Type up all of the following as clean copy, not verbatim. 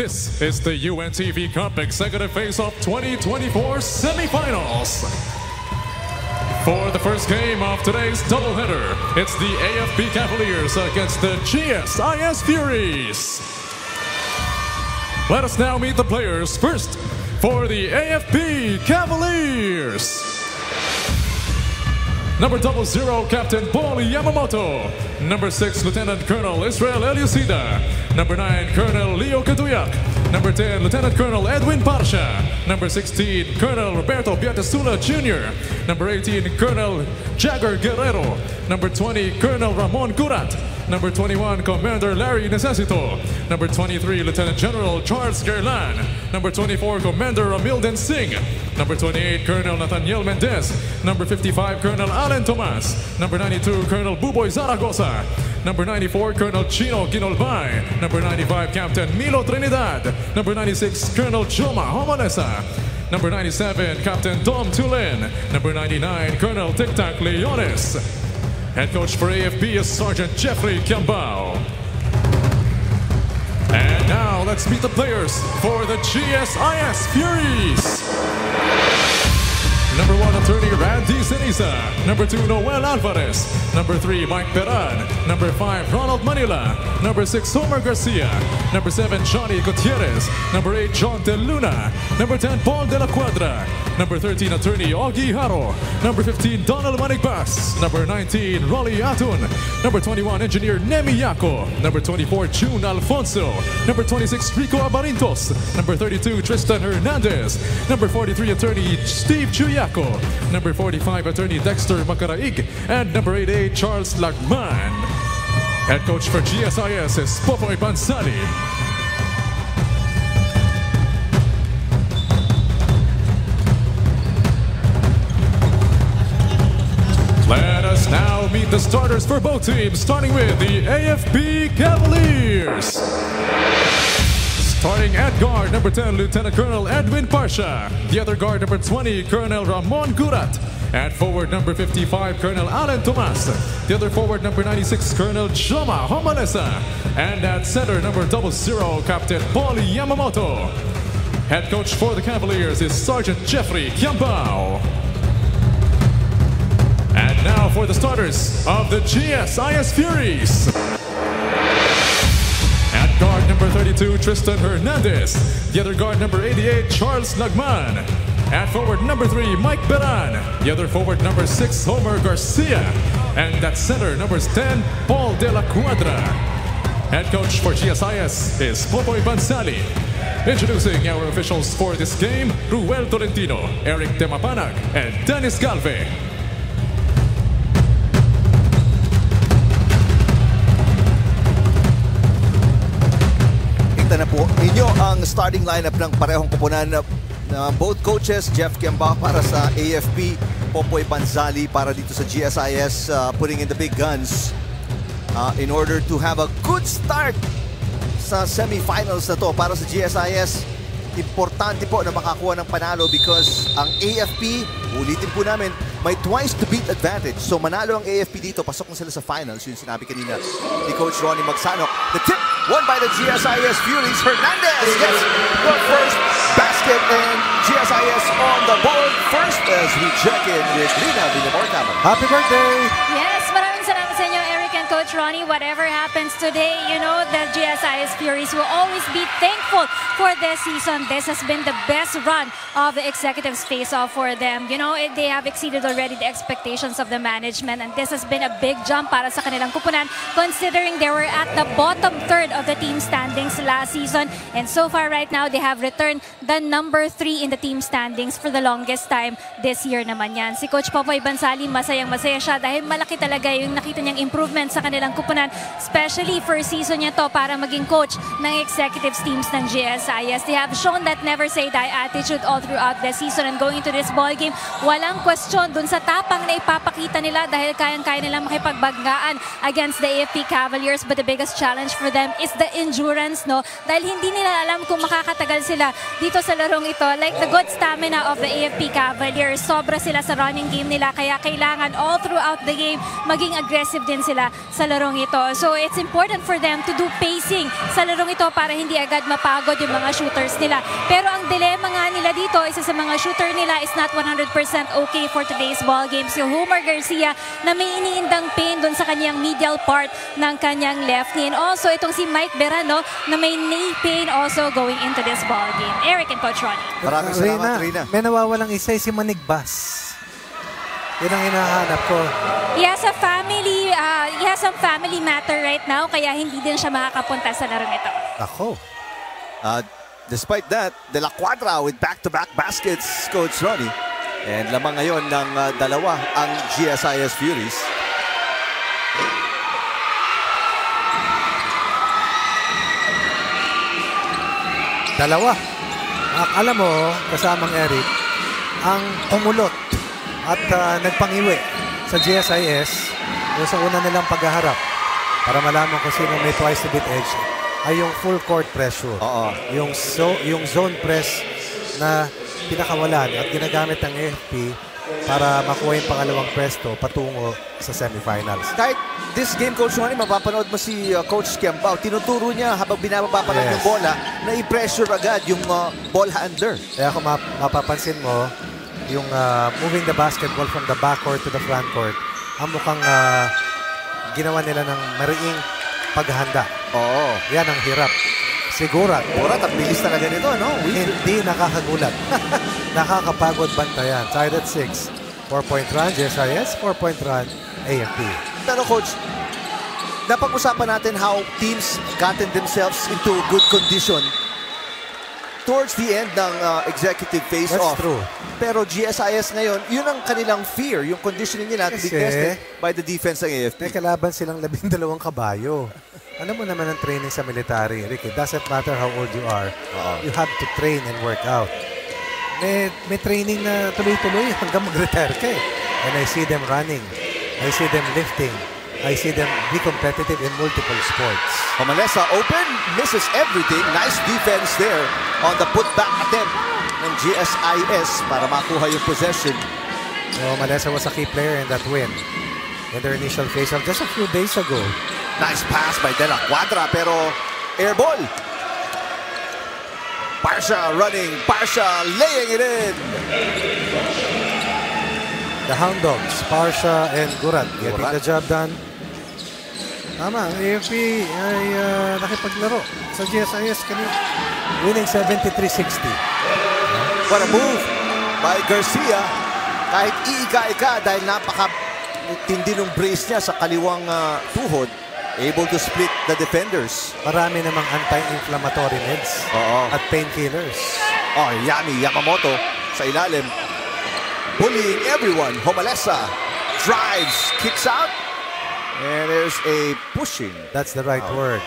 This is the UNTV Cup Executive Face-Off 2024 Semifinals. For the first game of today's doubleheader, it's the AFP Cavaliers against the GSIS Furies. Let us now meet the players. First, for the AFP Cavaliers. Number 00, Captain Paul Yamamoto. Number 6, Lieutenant Colonel Israel Eliusida. Number 9, Colonel Leo Kaduyak. Number 10, Lieutenant Colonel Edwin Parsha. Number 16, Colonel Roberto Piatesula Jr. Number 18, Colonel Jagger Guerrero. Number 20, Colonel Ramon Curat. Number 21, Commander Larry Necesito. Number 23, Lieutenant General Charles Gerlan. Number 24, Commander Ramilden Singh. Number 28, Colonel Nathaniel Mendez. Number 55, Colonel Alan Tomas. Number 92, Colonel Buboy Zaragoza. Number 94, Colonel Chino Ginolbay. Number 95, Captain Milo Trinidad. Number 96, Colonel Joma Homonesa. Number 97, Captain Dom Tulin. Number 99, Colonel Tic Tac Leones. Head coach for AFP is Sergeant Jeffrey Kiambao. And now let's meet the players for the GSIS Furies. Number 1, attorney Randy Seniza. Number 2, Noel Alvarez. Number 3, Mike Peran. Number 5, Ronald Manila. Number 6, Homer Garcia. Number 7, Johnny Gutierrez. Number 8, John De Luna. Number 10, Paul De La Cuadra. Number 13, attorney Augie Haro. Number 15, Donald Manigbas. Number 19, Rolly Atun. Number 21, engineer Nemi Yako. Number 24, June Alfonso. Number 26, Rico Abarintos. Number 32, Tristan Hernandez. Number 43, attorney Steve Chuyako. Number 45, attorney Dexter Macaraig. And number 88, Charles Lagman. Head coach for GSIS is Popoy Pansali. Let us now meet the starters for both teams, starting with the AFP Cavaliers. Starting at guard, number 10, Lieutenant Colonel Edwin Parsha. The other guard, number 20, Colonel Ramon Curat. At forward, number 55, Colonel Alan Tomas. The other forward, number 96, Colonel Joma Homanesa. And at center, number 00, Captain Paul Yamamoto. Head coach for the Cavaliers is Sergeant Jeffrey Kiambao. And now for the starters of the GSIS Furies. At guard number 32, Tristan Hernandez. The other guard number 88, Charles Lagman. At forward number 3, Mike Beran. The other forward number 6, Homer Garcia. And at center, numbers 10, Paul De La Cuadra. Head coach for GSIS is Popoy Bansali. Introducing our officials for this game, Ruel Tolentino, Eric Demapanag, and Dennis Galve. Na po ninyo ang starting lineup ng parehong koponan na both coaches, Jeff Kiambao para sa AFP, Popoy Banzali para dito sa GSIS, putting in the big guns in order to have a good start sa semifinals na to para sa GSIS. Importante po na makakuha ng panalo because ang AFP, ulitin po namin, may twice to beat advantage. So manalo ang AFP dito, pasok na sila sa finals. Yung sinabi kanina ni Coach Ronnie Magsanok. The tip won by the GSIS Furies. Hernandez gets the first basket and GSIS on the board first as we check in with Lina Villamor-Caban. Happy birthday! Yes, maraming salamat sa inyo, Eric and Coach Ronnie. Whatever happens today, you know that GSIS Furies will always be thankful for this season. This has been the best run of the Executives face-off for them. You know, they have exceeded already the expectations of the management, and this has been a big jump para sa kanilang kupunan considering they were at the bottom third of the team standings last season. And so far right now, they have returned the number 3 in the team standings for the longest time this year naman yan. Si Coach Popoy Bansali, masayang-masaya siya dahil malaki talaga yung nakita niyang improvement sa kanilang kupunan, especially first season niya to para maging coach ng executives teams ng GSIS. They have shown that never say die attitude all throughout the season, and going into this ball game, walang question dun sa tapang na ipapakita nila dahil kayang-kaya nilang makipagbanggaan against the AFP Cavaliers. But the biggest challenge for them is the endurance, no? Dahil hindi nila alam kung makakatagal sila dito sa larong ito. Like the good stamina of the AFP Cavaliers, sobra sila sa running game nila, kaya kailangan all throughout the game maging aggressive din sila sa sa larong ito. So it's important for them to do pacing sa larong ito para hindi agad mapagod yung mga shooters nila. Pero ang dilemma nga nila dito, isa sa mga shooter nila is not 100% okay for today's ball game. Si Homer Garcia na may iniindang pain doon sa kanyang medial part ng kanyang left knee. And also itong si Mike Berano na may knee pain also going into this ball game. Eric and Coach Ronnie. Maraming salamat, Rina. May nawawalang isa si Manigbas. Yun ang hinahanap ko. He has some family matter right now, kaya hindi din siya makakapunta sa larong ito. Ako. Despite that, De La Cuadra with back-to-back baskets, Coach Ronnie. And lamang ngayon ng dalawa ang GSIS Furies. Dalawa. Alam mo, kasamang Eric, ang kumulot at nagpangiwi sa GSIS yung sa una nilang paghaharap para malaman kung sino may twice to beat edge ay yung full court pressure. Yung zone press na pinakawalan at ginagamit ng AFP para makuha yung pangalawang pwesto patungo sa semifinals. Kahit this game, Coach Ronnie, mapapanood mo si Coach Kiambao. Tinuturo niya habang binababa pa lang yung bola na i-pressure agad yung ball handler. Kaya kung mapapansin mo, yung moving the basketball from the backcourt to the frontcourt, ang mukhang ginawa nila ng mariing paghahanda. Oo. Yan ang hirap. Sigurat. Sigurat, ang bilis talaga nito, no? Hindi nakakagulat. Nakakapagod bantayan. Tied at 6. 4-point run, GSIS. 4-point run, AFP. Pero Coach, napag-usapan natin how teams gotten themselves into good condition towards the end ng executive face-off. That's true. Pero GSIS ngayon, yun ang kanilang fear, yung conditioning nila to be tested by the defense ng AFP. May kalaban silang 12 kabayo. Alam mo naman ang training sa military, Rick. It doesn't matter how old you are. You have to train and work out. May training na tuloy-tuloy hanggang mag-retire ka eh. And I see them running. I see them lifting. I see them be competitive in multiple sports. Homalesa open, misses everything. Nice defense there on the putback attempt ng GSIS para makuha yung possession. Homalesa was a key player in that win. In their initial face-off just a few days ago. Nice pass by De La Cuadra pero air ball. Barsha running, Barsha laying it in. The Hound Dogs, Barsha and Gurat getting the job done. Tama, AFP ay nakipaglaro sa GSIS kanina. Winning 73-60. What a move by Garcia. Kahit iika-ika dahil napaka-tindi ng brace niya sa kaliwang tuhod. Able to split the defenders. Marami namang anti-inflammatory meds at painkillers. Yami Yamamoto sa ilalim. Bullying everyone. Homalesa drives, kicks out. And there's a pushing. That's the right word.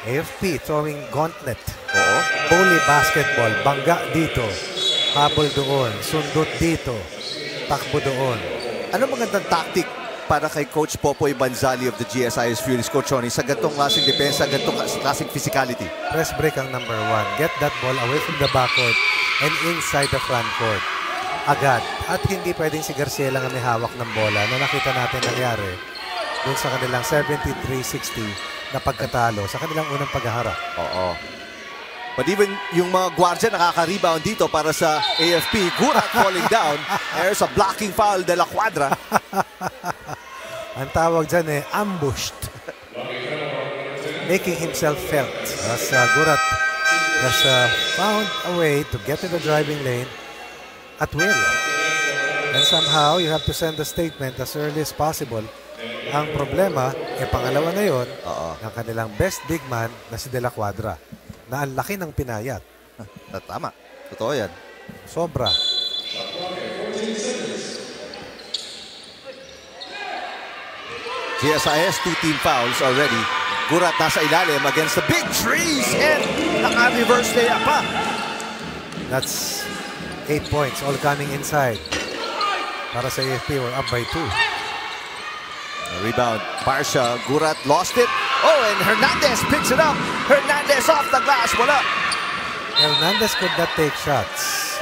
AFP throwing gauntlet. Bully basketball. Bangga dito. Habol doon. Sundot dito. Takbo doon. Ano magandang tactic para kay Coach Popoy Banzali of the GSIS Furies, Coach Ronnie, sa gantong klaseng depensa, gantong klaseng physicality? Press break ang number 1. Get that ball away from the backcourt and inside the front court. Agad. At hindi pwedeng si Garcia lang ang may hawak ng bola na nakita natin nangyari dun sa kanilang 73-60 na pagkatalo sa kanilang unang paghaharap. But even yung mga gwardiya nakaka-rebound dito para sa AFP. Gurat falling down. There's a blocking foul, De La Cuadra. Ang tawag dyan ambushed. Making himself felt as Gurat has found a way to get to the driving lane at will. And somehow, you have to send a statement as early as possible. Ang problema, pangalawa na yun, ng kanilang best big man na si De La Cuadra, na ang laki ng pinayat. Tama. Totoo yan. Sobra. GSIS, 2 team fouls already. Gurat nasa ilalim against the big trees and naka-reverse layup pa. That's 8 points, all coming inside. Para sa AFP, we're up by 2. Rebound, Barsha, Gurat lost it. And Hernandez picks it up. Hernandez off the glass, wala. Hernandez could not take shots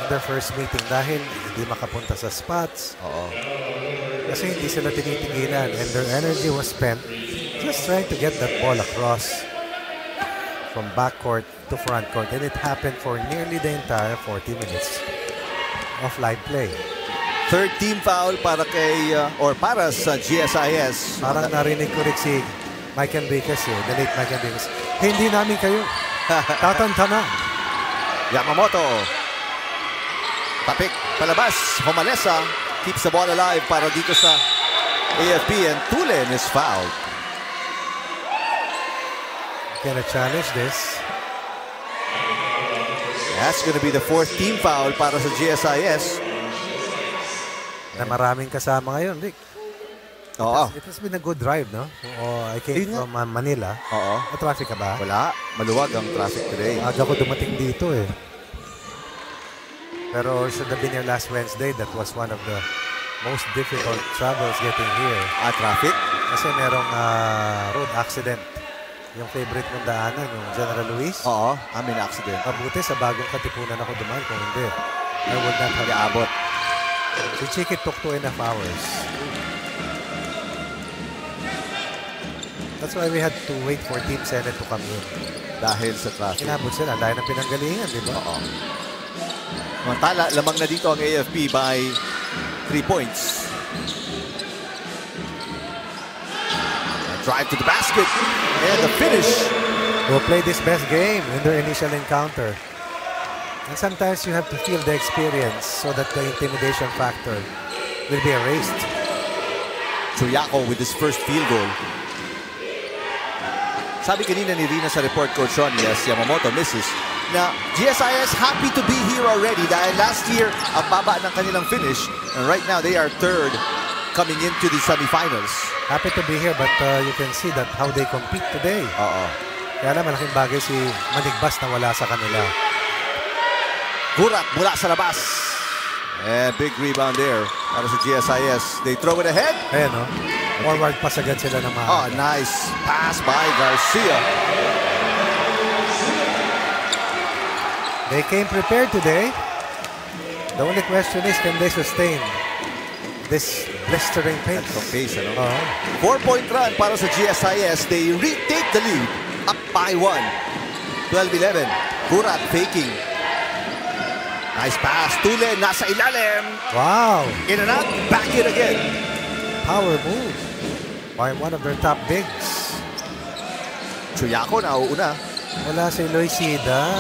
in their first meeting dahil hindi makapunta sa spots. Kasi hindi sila tinitigilan and their energy was spent just trying to get that ball across from backcourt to front court, and it happened for nearly the entire 40 minutes of live play. Third team foul para para sa GSIS. Parang narinig ko rin si Mike Enriquez, the late Mike Enriquez. Hindi namin kayo tatantana. Yamamoto. Tapik, palabas. Homalesa keeps the ball alive para dito sa AFP, and Tulen is fouled. Can I challenge this? That's going to be the fourth team foul para sa GSIS. Na maraming kasama ngayon, Rick. Oo. It has been a good drive, no? I came from Manila. Oo. Na-traffic ka ba? Wala. Maluwag ang traffic today. Aga ko dumating dito eh. Pero should have been here last Wednesday. That was one of the most difficult travels getting here. Traffic? Kasi merong road accident. Yung favorite mong daanan, yung General Luis. Oo. May accident. Mabuti sa bagong katipunan ako dumaan. Kung hindi, I would not have abot. Si Chiki took 2.5 hours. That's why we had to wait for Team Senate to come in. Dahil sa traffic. Inabot sila. Dahil ng pinanggalingan, di ba? Oo. Mantala, lamang na dito ang AFP by 3 points. Drive to the basket. And the finish. Who played this best game in their initial encounter. And sometimes you have to feel the experience so that the intimidation factor will be erased. Chuyako with his first field goal. Sabi kanina ni Rina sa report, Coach Ronnie, as Yamamoto misses, na GSIS happy to be here already dahil last year ang baba ng kanilang finish, and right now they are third coming into the semifinals. Happy to be here, but you can see that how they compete today. Oo. Kaya lang malaking bagay si Manigbas na wala sa kanila. Gurat mula sa labas. And big rebound there para sa GSIS. They throw it ahead. Ayan, no? Forward pass agad sila ng Oh, nice pass by Garcia. They came prepared today. The only question is, can they sustain this blistering pace? That's pace, ano? 4-point run para sa GSIS. They retake the lead. Up by 1. 12-11. Gurat faking. Nice pass. Tulen nasa ilalim. Wow. In and out. Back in again. Power move by one of their top bigs. Chuyako nauuna. Wala si Loisida.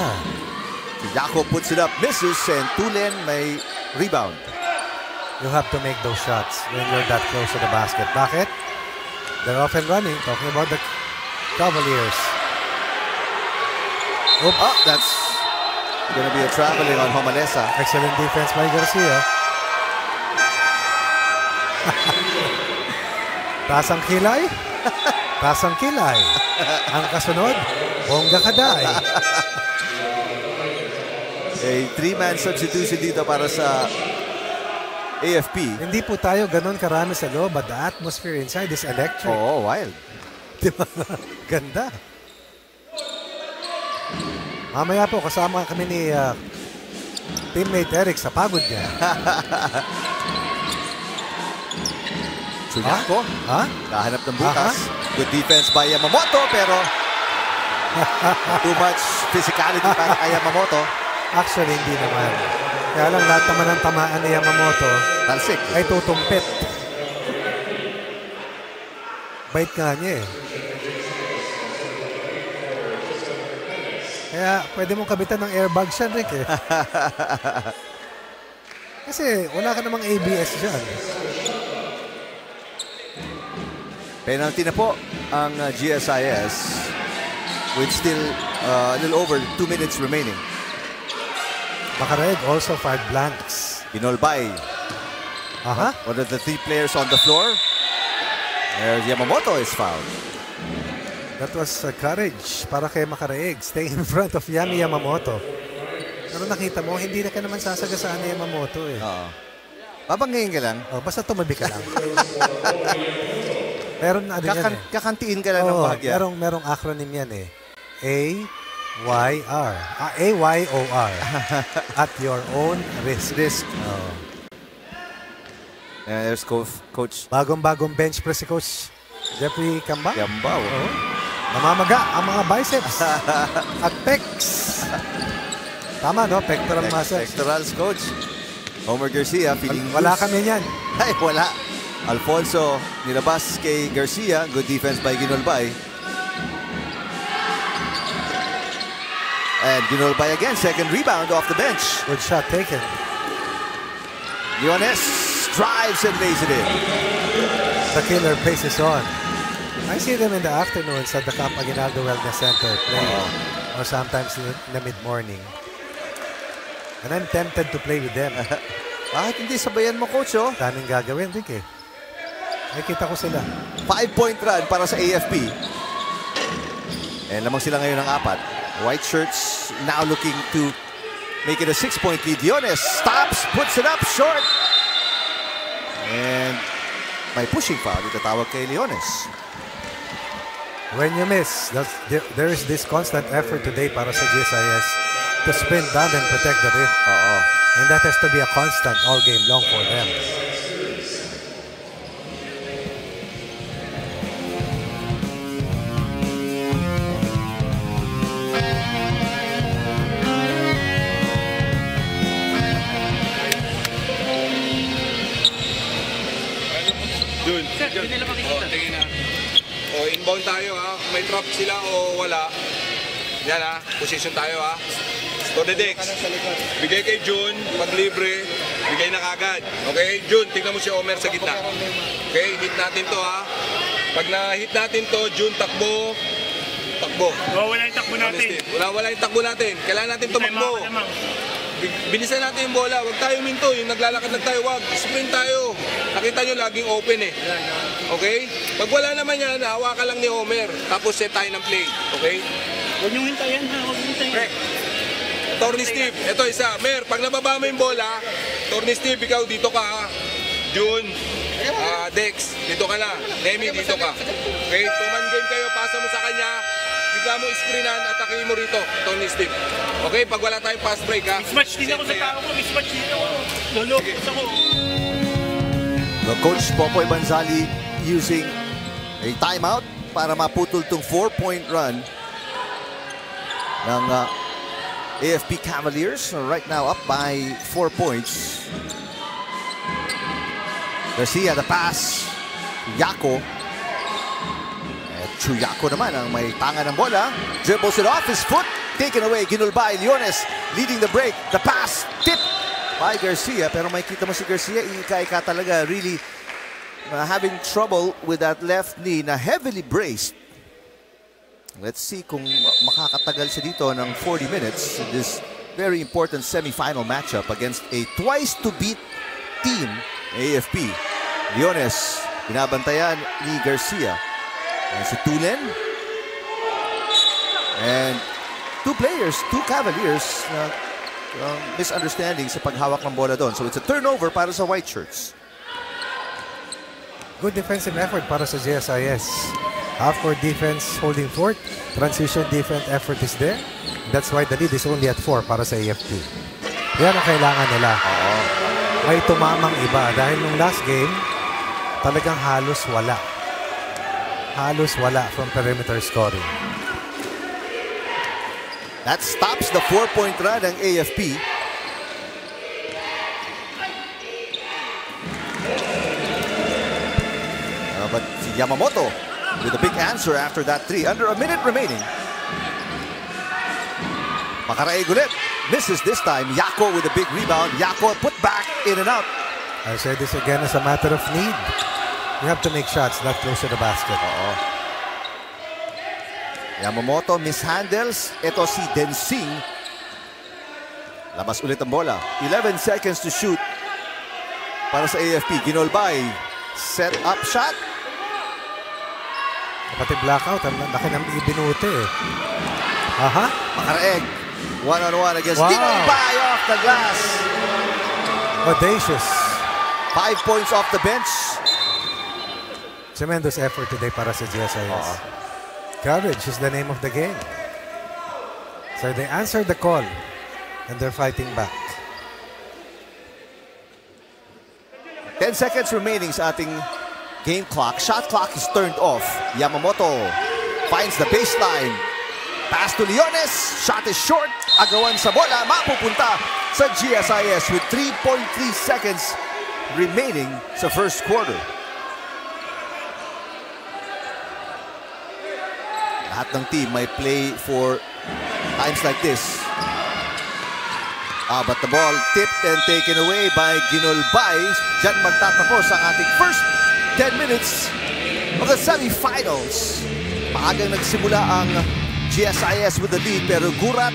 Chuyako puts it up. Misses. And Tulen may rebound. You have to make those shots when you're that close to the basket. Bakit? They're off and running. Talking about the Cavaliers. Oops. Oh, that's gonna be a traveling on Homalesa. Excellent defense by Garcia. Taas ang kilay. Taas ang kilay. Ang kasunod, bongga kaday. A 3-man substitution dito para sa AFP. Hindi po tayo ganun karami sa loob, but the atmosphere inside is electric. Oo, wild. Diba? Ganda. Mamaya po, kasama kami ni teammate Eric sa pagod niya. Chuyako. Ha? Kahanap ng bukas. Good defense by Yamamoto, pero too much physicality para kay Yamamoto. Actually, hindi naman. Kaya lang lahat naman ng tamaan ni Yamamoto Talsik. ay tutumpit. Bait nga niya eh. Kaya pwede mong kabitan ng airbag siya, Rick eh. Kasi wala ka namang ABS dyan. Penalty na po ang GSIS with still a little over 2 minutes remaining. Makareg also fired blanks. Inolbay. One of the 3 players on the floor. There's Yamamoto is fouled. That was courage para kay Makaraig. Stay in front of Yami Yamamoto. Pero nakita mo, hindi na ka naman sasagasaan ni Yamamoto eh. Oo. Babanggayin ka lang. Oh, basta tumabi ka lang. Meron na din yan eh. Kakantiin ka lang ng bahagya. Merong acronym yan eh. A-Y-R. A-Y-O-R. At your own risk. Risk. Oh. There's Coach Bagong-bagong bench press si Coach Jeffrey Cambao. Cambao. Namamaga ang mga biceps at pecs. Tama, no? Pectoral muscles. Pectorals, Coach. Homer Garcia feeling Wala loose. kami niyan. Ay, wala. Alfonso nilabas kay Garcia. Good defense by Ginolbay. And Ginolbay again. Second rebound off the bench. Good shot taken. Leones drives and lays it in. The killer pace is on. I see them in the afternoons at the Camp Aguinaldo Wellness Center playing. Or sometimes in the mid-morning. And I'm tempted to play with them. Bakit hindi sabayan mo, Coach? Oh? Daming gagawin, Rick eh. Nakikita ko sila. 5-point run para sa AFP. And lamang sila ngayon ng 4. White shirts now looking to make it a 6-point lead. Leones stops, puts it up short. And may pushing foul. Itatawag kay Leones. When you miss, there is this constant effort today para sa GSIS to sprint down and protect the rim. And that has to be a constant all game long for them. Dun. O, inbound tayo ha. May trap sila o wala. Yan ha. Position tayo ha. To the decks. Bigay kay June. Pag libre, bigay na kagad. Okay? June, tignan mo si Omer sa gitna. Okay? Hit natin to ha. Pag na-hit natin to, June, takbo. Takbo. Wala yung takbo natin. Wala yung takbo natin. Kailangan natin tumakbo. Bilisan natin yung bola. Huwag tayo minto. Yung naglalakad lang tayo. Huwag. Sprint tayo. Nakita nyo, laging open eh. Okay? Pag wala naman yan, hawakan lang ni Homer. Tapos set tayo ng play. Okay? Huwag niyong hintayin ha. Huwag niyong hintayin. Correct. Torny Steve. Ito isa. Mer, pag nababa mo yung bola, Torny Steve, ikaw dito ka ha. June. Dex, dito ka na. Nemi, dito ka. Okay? 2-man game kayo. Pasa mo sa kanya. Bigla mo screenan at atakin mo rito. Torny Steve. Okay? Pag wala tayong fast break ha. Mismatch din ako sa tao ko. Mismatch dito ako. Lulokos ako. The Coach Popoy Banzali using a timeout para maputol itong 4-point run ng AFP Cavaliers. Right now up by 4 points. Garcia, the pass. Yako. At Chuyako naman ang may tanga ng bola. Dribbles it off his foot. Taken away. Ginulbay. Leones leading the break. The pass. Tip by Garcia. Pero may kita mo si Garcia. Ika-ika talaga. Really having trouble with that left knee na heavily braced. Let's see kung makakatagal siya dito ng 40 minutes in this very important semi-final matchup against a twice-to-beat team, AFP. Leones, binabantayan ni Garcia. And si Tulen. And two Cavaliers na misunderstanding sa paghawak ng bola doon. So it's a turnover para sa White Shirts. Good defensive effort para sa GSIS. Half-court defense holding fort. Transition defense effort is there. That's why the lead is only at 4 para sa AFP. Yan ang kailangan nila. May tumamang iba. Dahil nung last game, talagang halos wala. Halos wala from perimeter scoring. That stops the 4-point run ng AFP. But si Yamamoto with a big answer after that 3. Under a minute remaining. Makaraig ulit. Misses this time. Yako with a big rebound. Yako put back in and out. I say this again as a matter of need. You have to make shots not close to the basket. Yamamoto mishandles. Ito si Densing. Labas ulit ang bola. 11 seconds to shoot para sa AFP. Ginolbay. Set up shot. Pati blackout, ang laki ng ibinuti eh. Aha. Makaraeg. One-on-one against Ginolbay off the glass. Audacious. 5 points off the bench. Tremendous effort today para sa GSIS. Courage is the name of the game. So they answered the call and they're fighting back. 10 seconds remaining sa ating game clock. Shot clock is turned off. Yamamoto finds the baseline. Pass to Leones. Shot is short. Agawan sa bola. Mapupunta sa GSIS with 3.3 seconds remaining sa first quarter. Lahat ng team may play for times like this. But the ball tipped and taken away by Ginolbay. Diyan magtatapos ang ating first 10 minutes of the semifinals. Maagang nagsimula ang GSIS with the lead, pero Gurat,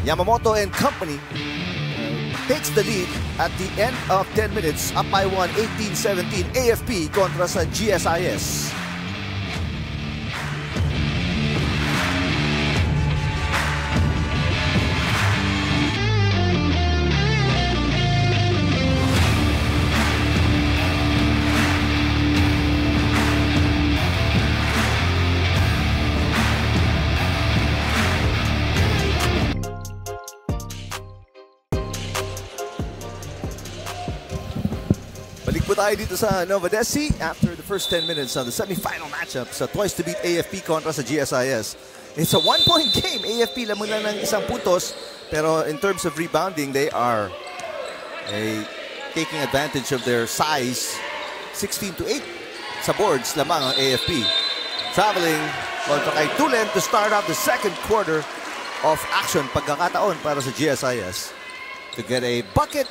Yamamoto and company takes the lead at the end of 10 minutes, up by 1, 18-17 AFP kontra sa GSIS. Tayo dito sa Nova Desi after the first 10 minutes of the semi-final matchup sa twice to beat AFP kontra sa GSIS. It's a one-point game. AFP lamang lang ng isang puntos, pero in terms of rebounding, they are taking advantage of their size. 16-8 sa boards lamang ang AFP. Traveling kontra kay Tulen to start off the second quarter of action. Pagkakataon para sa GSIS to get a bucket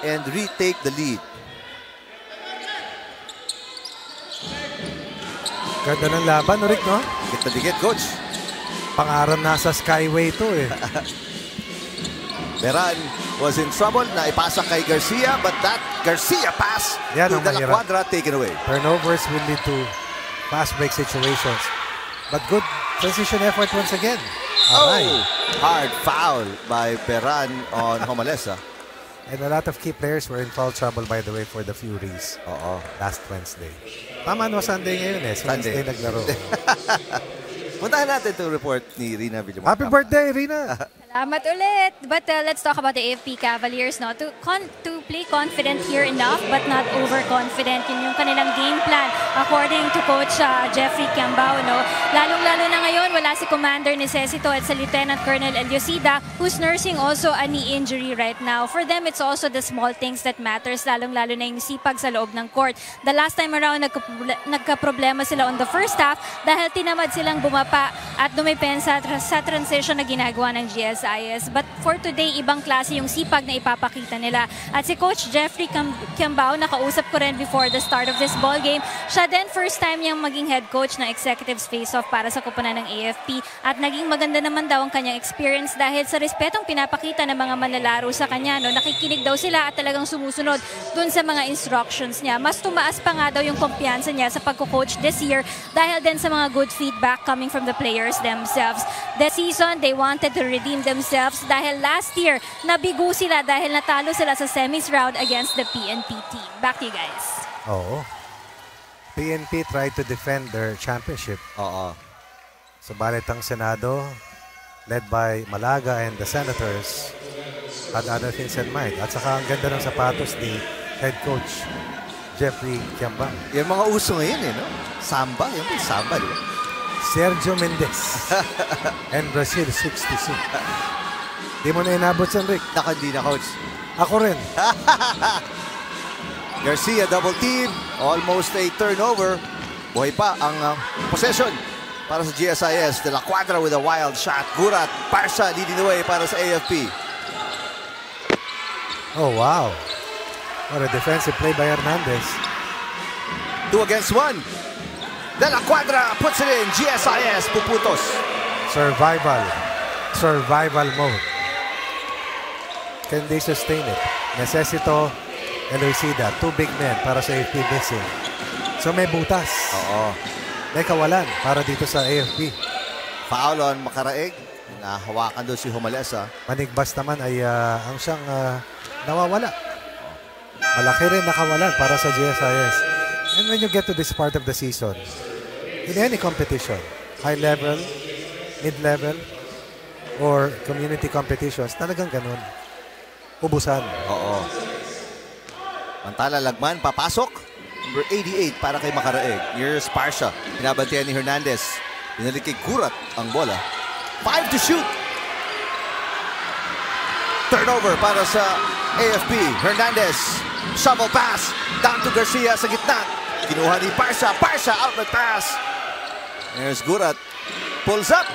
and retake the lead. Ganda ng laban, Rick, no? Dikit na dikit, coach. Pangaran nasa Skyway to, eh. Beran was in trouble. Naipasa kay Garcia, but that Garcia pass to De La Cuadra taken away. Turnovers will lead to fast break situations. But good transition effort once again. Hard foul by Beran on Homalesa. And a lot of key players were in foul trouble, by the way, for the Furies last Wednesday. Tama no, Sunday ngayon eh. Wednesday naglaro. Puntahan natin itong report ni Rina Villamor. Happy birthday, Rina! Salamat ulit. But let's talk about the AFP Cavaliers. No? To play confident here enough, but not overconfident. Yun yung kanilang game plan, according to Coach Jeffrey Kiambao. No? Lalong-lalo na ngayon, wala si Commander Necesito at si Lieutenant Colonel Eliosida, who's nursing also a knee injury right now. For them, it's also the small things that matters, lalong-lalo na yung sipag sa loob ng court. The last time around, nagka-problema sila on the first half dahil tinamad silang bumapa at dumipensa sa transition na ginagawa ng GSIS. But for today, ibang klase yung sipag na ipapakita nila. At si Coach Jeffrey Kiambao, nakausap ko rin before the start of this ball game. Siya din, first time niyang maging head coach ng Executives Face-Off para sa koponan ng AFP. At naging maganda naman daw ang kanyang experience dahil sa respetong pinapakita ng mga manlalaro sa kanya. No? Nakikinig daw sila at talagang sumusunod dun sa mga instructions niya. Mas tumaas pa nga daw yung kumpiyansa niya sa pagko-coach this year dahil din sa mga good feedback coming from the players themselves. This season, they wanted to redeem themselves dahil last year, nabigo sila dahil natalo sila sa semis round against the PNP team. Back to you guys. PNP tried to defend their championship. Subalit ang Senado, led by Malaga and the Senators, had other things in mind. At saka ang ganda ng sapatos ni head coach Jeffrey Kiambao. Yung mga uso ngayon eh, no? Samba, yung samba, di ba? Sergio Mendez and Brazil 66. Di mo na inabot yan, Rick? Hindi na, coach. Ako rin. Garcia double team, almost a turnover. Buhay pa ang possession para sa GSIS. De La Cuadra with a wild shot. Gurat, Parsa leading the way para sa AFP. Oh, wow. What a defensive play by Hernandez. 2 against 1. De La Cuadra puts it in. GSIS puputos. Survival mode. Can they sustain it? Necesito, Eloisida, 2 big men para sa AFP missing. So may butas. May kawalan para dito sa AFP. Foul on Makaraeg. Nahawakan doon si Homalesa. Manigbas naman ay ang siyang nawawala. Malaki rin nakawalan para sa GSIS. And when you get to this part of the season, in any competition, high level, mid-level, or community competitions, talagang ganun. Ubusan. Mantala Lagman, papasok. Number 88 para kay Makaraeg. Here's Parsha. Pinabantiyan ni Hernandez. Pinalik kay Gurat ang bola. 5 to shoot. Turnover para sa AFP. Hernandez. Shovel pass. Down to Garcia sa gitna. Kinuha ni Parsha. Parsha, outlet pass. There's Gurat. Pulls up.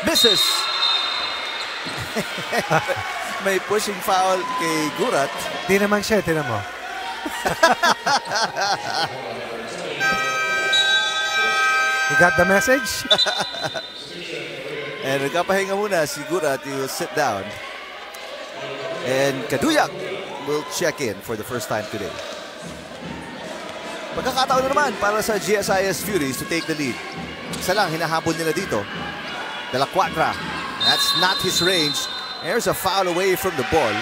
Misses. May pushing foul kay Gurat. Di naman siya, tinan mo. You got the message? And nagkapahinga muna si Gurat. He will sit down. And Kaduyak will check in for the first time today. Pagkakataon na naman para sa GSIS Furies to take the lead. Isa lang, hinahabol nila dito. De La Cuadra. That's not his range. There's a foul away from the ball.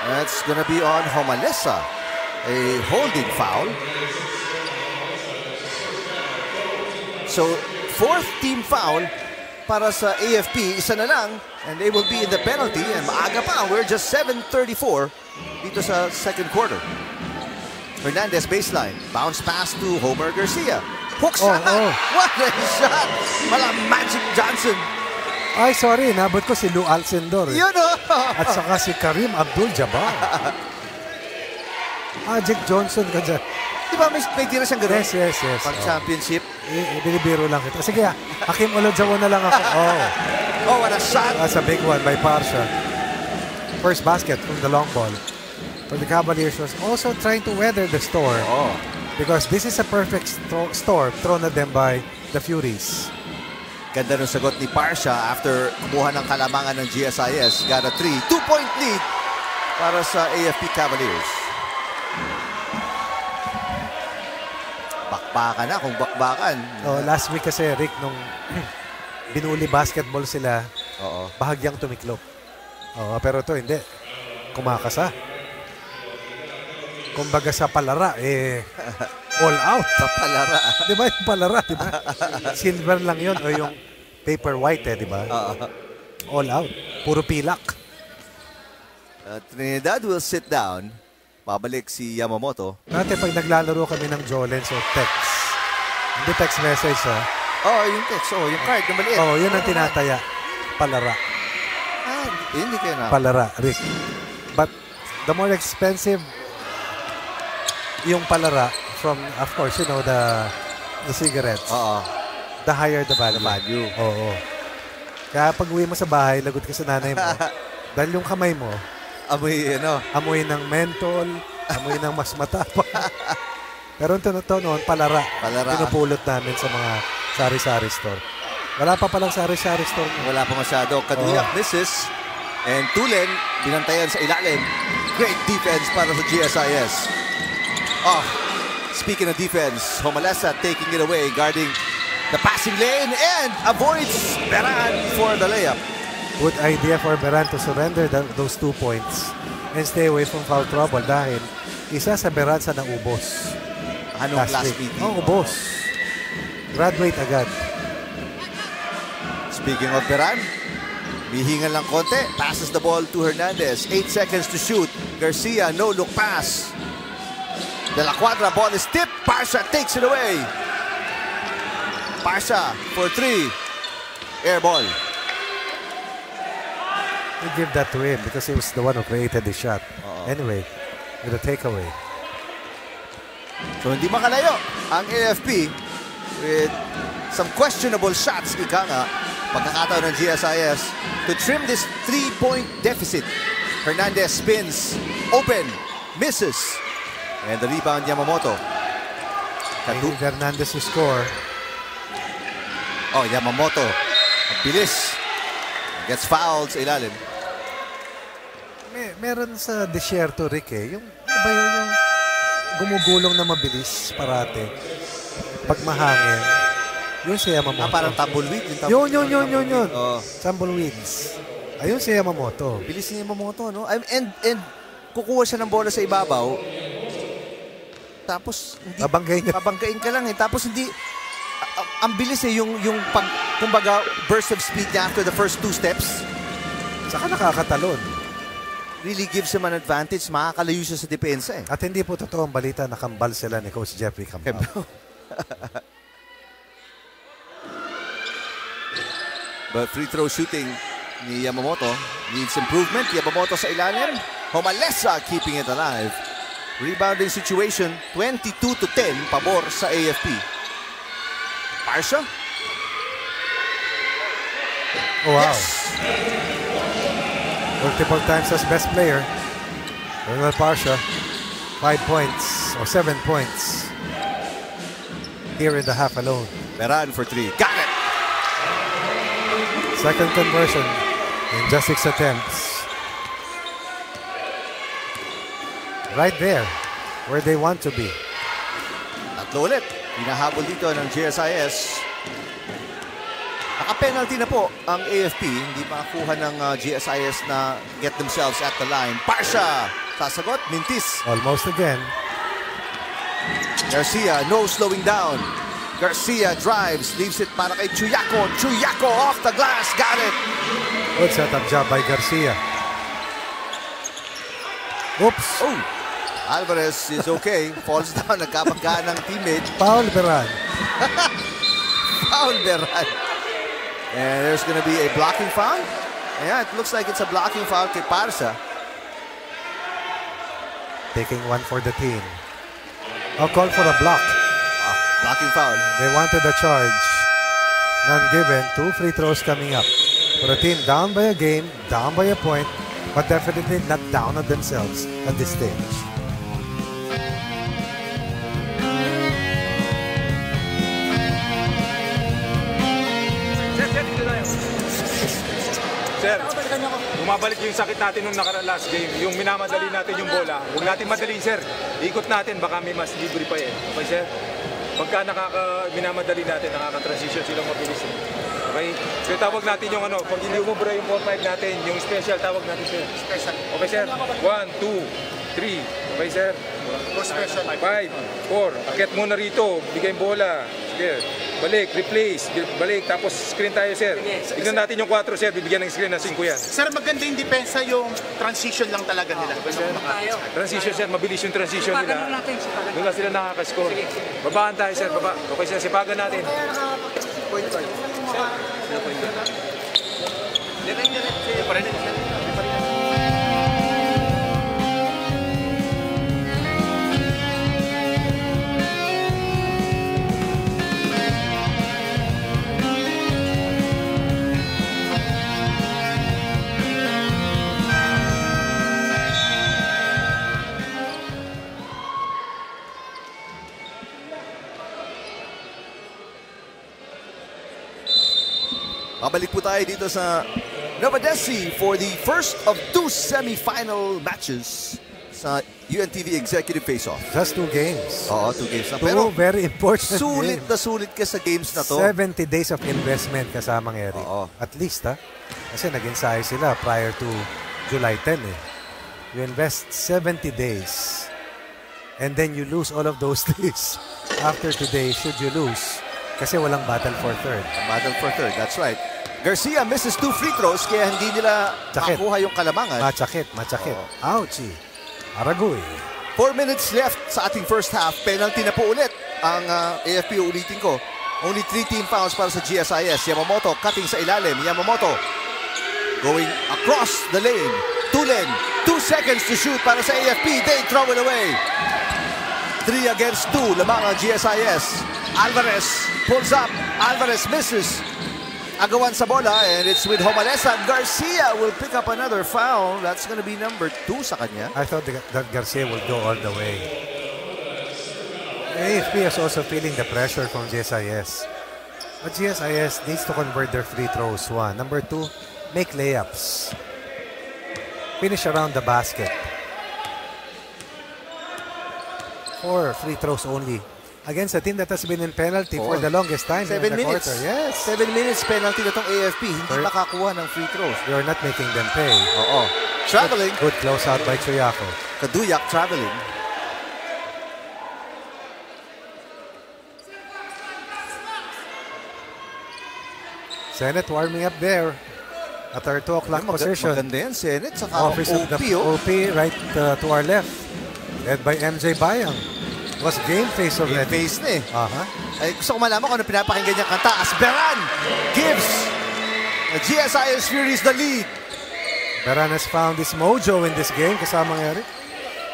That's gonna be on Homalesa. A holding foul. So, fourth team foul para sa AFP. Isa na lang. And they will be in the penalty. And maaga pa. We're just 7:34 dito sa second quarter. Hernandez baseline. Bounce pass to Homer Garcia. Hook shot. What a shot. Mala Magic Johnson. Ay, sorry. Nabot ko si Lou Alcindor. Yun o. At saka si Karim Abdul-Jabbar. Magic Johnson ka dyan. Di ba may tira siyang gano'n? Yes. Pang championship. Binibiro lang kita. Sige, Hakim Olajuwon na lang ako. Oh, what a shot. That's a big one by Parsha. First basket from the long ball. For the Cavaliers was also trying to weather the storm. Because this is a perfect storm thrown at them by the Furies. Ganda ng sagot ni Parsha after kumuha ng kalamangan ng GSIS. Got a 3. 2-point lead para sa AFP Cavaliers. Bakbakan na kung bakbakan. Last week kasi, Rick, nung binuli basketball sila, bahagyang tumiklop. Pero ito hindi. Kumakasa. Kumbaga sa palara, all out. Sa palara. Di ba yung palara, di ba? Silver lang yun o yung paper white, di ba? All out. Puro pilak. Trinidad will sit down. Pabalik si Yamamoto. Dati pag naglalaro kami ng Jolens o text. Hindi text message, ha? Yung text. Yung card na maliit. Yun ang tinataya. Palara. Hindi kayo na. Palara, Rick. But the more expensive yung palara from, of course, you know, the cigarettes. The higher the value. Kaya pag uwi mo sa bahay, lagot ka sa nanay mo. Dahil yung kamay mo, amoy ng mentol, amoy ng mas matapang. Pero ito noon, palara. Pinupulot namin sa mga sari-sari store. Wala pa palang sari-sari store. Wala pa masyado. Kaduyak misses. And Tulen, binantayan sa ilalim. Great defense para sa GSIS. Speaking of defense, Homalesa taking it away, guarding the passing lane and avoids Beran for the layup. Good idea for Beran to surrender those 2 points and stay away from foul trouble dahil isa sa Beran sa naubos. Anong last meeting? Ubos. Graduate agad. Speaking of Beran, bihingan lang konti. Passes the ball to Hernandez. 8 seconds to shoot. Garcia, no look pass. De La Cuadra, ball is tipped. Parsha takes it away. Parsha for 3. Air ball. We give that to him because he was the one who created the shot. Anyway, with a takeaway. So hindi makalayo ang AFP with some questionable shots, ika nga. Pagkakataon ng GSIS to trim this 3-point deficit. Hernandez spins. Open. Misses. And the rebound, Yamamoto. Hernandez to score. Yamamoto. Bilis. Gets fouled sa ilalim. Meron sa Desierto, Rick, Yung gumugulong na mabilis parate. Pag mahangin. Yun si Yamamoto. Parang tumbleweed. Yun. Tumbleweeds. Ayun si Yamamoto. Bilis ni Yamamoto, no? And kukuha siya ng bola sa ibabaw. Tapos babanggain ka lang Tapos hindi ang bilis yung kumbaga burst of speed niya after the first 2 steps. Saka nakakatalon. really gives him an advantage. Makakalayo siya sa depensa eh. At hindi po totoo ang balita na kambal sila ni Coach Jeffrey Cambao. But free throw shooting ni Yamamoto needs improvement. Yamamoto sa ilalim. Homalesa keeping it alive. Rebounding situation, 22-10, pabor sa AFP. Parsha. Oh, wow. Yes. Multiple times as best player. Ronald Parsha, 5 points or 7 points here in the half alone. Meran for 3. Got it. Second conversion in just 6 attempts. Right there, where they want to be. Tatlo ulit. Hinahabol dito ng GSIS. Naka-penalty na po ang AFP. Hindi makakuha ng GSIS na get themselves at the line. Parsha. Sasagot. Mintis. Almost again. Garcia, no slowing down. Garcia drives. Leaves it para kay Chuyako. Chuyako off the glass. Got it. Good setup job by Garcia. Oops. Oh. Alvarez is okay. Falls down. Nagkapagkaan ng teammate. Paul Beran. Foul Beran. And there's going to be a blocking foul. Yeah, it looks like it's a blocking foul kay Parsha. Taking one for the team. I'll call for a block. Blocking foul. They wanted a charge. None given. 2 free throws coming up. For a team down by a game, down by a point, but definitely not down on themselves at this stage. Sir, bumabalik yung sakit natin nung nakaraan last game. Yung minamadali natin yung bola. Huwag natin madali, sir. Ikot natin, baka may mas libre pa eh. Okay, sir? Pagka minamadali natin, nakaka-transition silang mabilis eh. Okay? So tawag natin yung ano, pag hindi umubra yung 4-5 natin, yung special, tawag natin, sir. Special. Okay, sir? 1, 2, 3. Okay, sir? 4 special. 5, 4. Akit muna rito. Bigay bola. Sige. Balik, replace, balik, tapos screen tayo, sir. Tignan natin yung 4, sir. Bibigyan ng screen na 5 yan. Sir, maganda yung depensa, yung transition lang talaga nila. Transition, sir. Mabilis yung transition nila. Doon lang sila nakaka-score. Babaan tayo, sir. Baba. Okay, sir. Sipagan natin. Point guard. Sir, point guard. Babalik po tayo dito sa Novadesi for the first of 2 semi-final matches sa UNTV Executive Face-Off. Just 2 games. Oo, 2 games na. 2 Pero very important sulit games. na sulit ka sa games na to. 70 days of investment kasamang Eric. Oo. At least, ha? Kasi nag-ensayo sila prior to July 10, eh. You invest 70 days and then you lose all of those days after today should you lose. Kasi walang battle for third. Battle for third, that's right. Garcia misses 2 free throws kaya hindi nila makuha yung kalamangan. Machakit. Ouchie. Aragoy. 4 minutes left sa ating first half. Penalty na po ulit ang AFP. Ulitin ko. Only 3 team fouls para sa GSIS. Yamamoto cutting sa ilalim. Yamamoto going across the lane. Tulen. 2 seconds to shoot para sa AFP. They throw it away. 3 against 2. Lamang ang GSIS. Alvarez pulls up. Alvarez misses. Agawan sa bola, and it's with Homalesa. Garcia will pick up another foul. That's going to be number 2 sa kanya. I thought that Garcia would go all the way. AFP is also feeling the pressure from GSIS. But GSIS needs to convert their free throws. 1. Number 2, make layups. Finish around the basket. 4 free throws only. Against a team that has been in penalty for the longest time. 7 minutes. Quarter. Yes. 7 minutes penalty na itong AFP. Hindi makakuha ng free throws. You're not making them pay. Oo. Traveling. Good close out by Chuyako. Kaduyak traveling. Senate warming up there at our 2 o'clock position. Maganda yan, Senate. Saka Office of the OP, oh. OP right to our left. Led by MJ Bayang. Was game face Game already. face na eh. Aha. Ay, gusto ko malaman kung ano pinapakinggan niyang kanta. As Beran gives the GSIS Furies the lead. Beran has found his mojo in this game kasama ng Eric.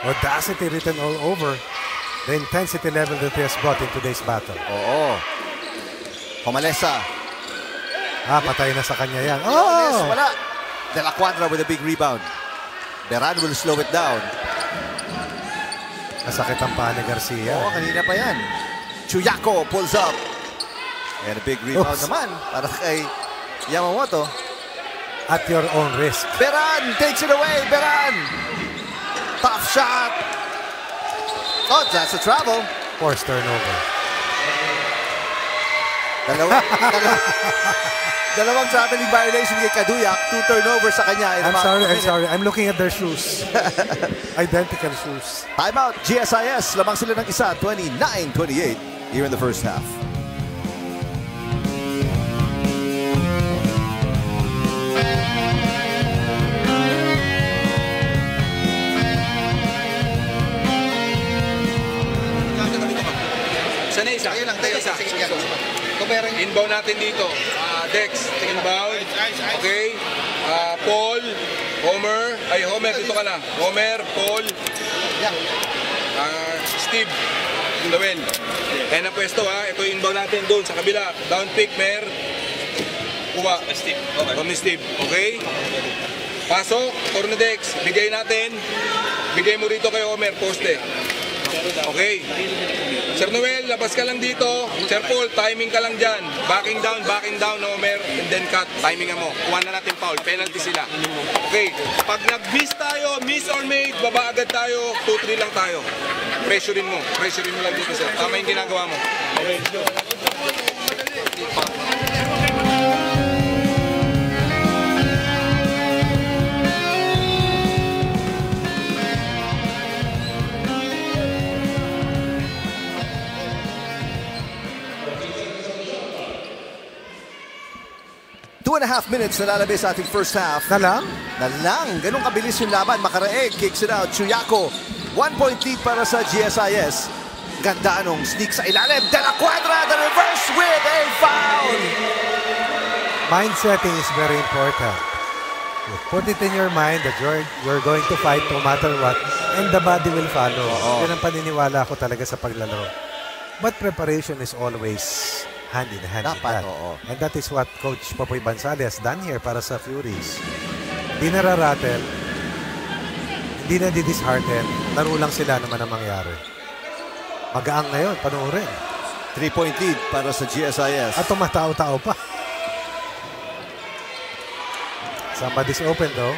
Audacity written all over the intensity level that he has brought in today's battle. Oo. Comalesa. Patay na sa kanya yan. Yes, wala. De La Cuadra with a big rebound. Beran will slow it down. Masakit ang paa ni Garcia. Oo, kanina pa yan. Chuyako pulls up. And a big rebound naman para kay Yamamoto. At your own risk. Beran takes it away. Beran. Tough shot. Oh, that's a travel. Forced turnover. Dalawang traveling violation kay Kaduyak. 2 turnovers sa kanya. I'm sorry. I'm looking at their shoes. Identical shoes. Timeout, GSIS. Lamang sila ng isa, 29-28 here in the first half. Sana isa. Ayun lang, tayo isa. Inbound natin dito. Dex, inbound. Okay. Paul, Homer. Ay, Homer, dito ka na. Homer, Paul. Steve, Noel. Kaya na pwesto ha. Ito yung inbound natin doon sa kabila. Down pick, Mer. Kuha. Steve. Okay. From ni Steve. Okay. Pasok, corner Dex. Bigay natin. Bigay mo rito kay Homer, poste. Okay. Sir Noel, labas ka lang dito. Sir Paul, timing ka lang dyan. Backing down, Homer, and then cut. Timing mo. Kuha na natin foul. Penalty sila. Okay. Pag nag-miss tayo, miss or made, baba agad tayo. 2-3 lang tayo. Pressurein mo lang dito, sir. Tama yung ginagawa mo. Okay. 2.5 minutes na lalabay sa ating first half. Na lang? Ganun kabilis yung laban. Makaraeg, kicks it out. Chuyako. 1-point lead para sa GSIS. Ganda nung sneak sa ilalim. De La Cuadra, the reverse with a foul. Mind setting is very important. You put it in your mind that you're going to fight no matter what, and the body will follow. Yan ang paniniwala ko talaga sa paglalaro. But preparation is always hand in hand. Dapat, and that is what Coach Popoy Bansali has done here para sa Furies. Hindi nararatel, hindi na di-dishearten, laro lang sila naman ang mangyari. Magaang ngayon, panoorin. 3-point lead para sa GSIS. At tumatao-tao pa. Somebody's open though.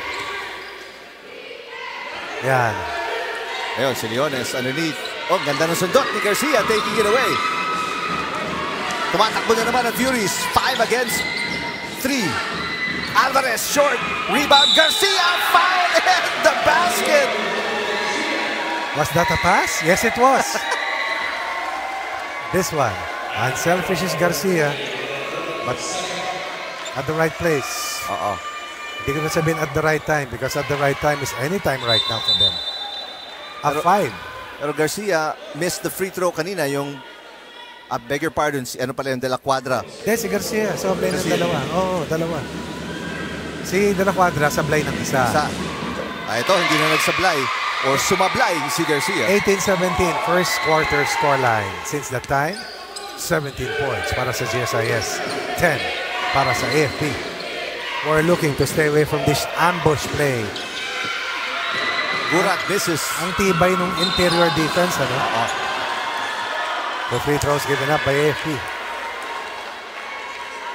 Yan. Ayun, si Leones underneath. Oh, ganda ng sundot ni Garcia taking it away. Tumatakbo na naman ang Furies. 5 against 3. Alvarez, short. Rebound. Garcia fouled at the basket. Was that a pass? Yes, it was. This one. Unselfish is Garcia. But at the right place. Hindi ko na sabihin at the right time because at the right time is anytime right now for them. A 5. Pero Garcia missed the free throw kanina. Yung beg your pardon, si ano pala yung De La Cuadra. Si Garcia, sablay ng dalawa. Dalawa. Si De La Cuadra, sablay ng isa. Ito, hindi na nagsablay or sumablay si Garcia. 18-17, first quarter scoreline. Since that time, 17 points para sa GSIS, 10 para sa AFP. We're looking to stay away from this ambush play. Gurat misses. Ang tibay ng interior defense, ano? The free throws given up by AFP.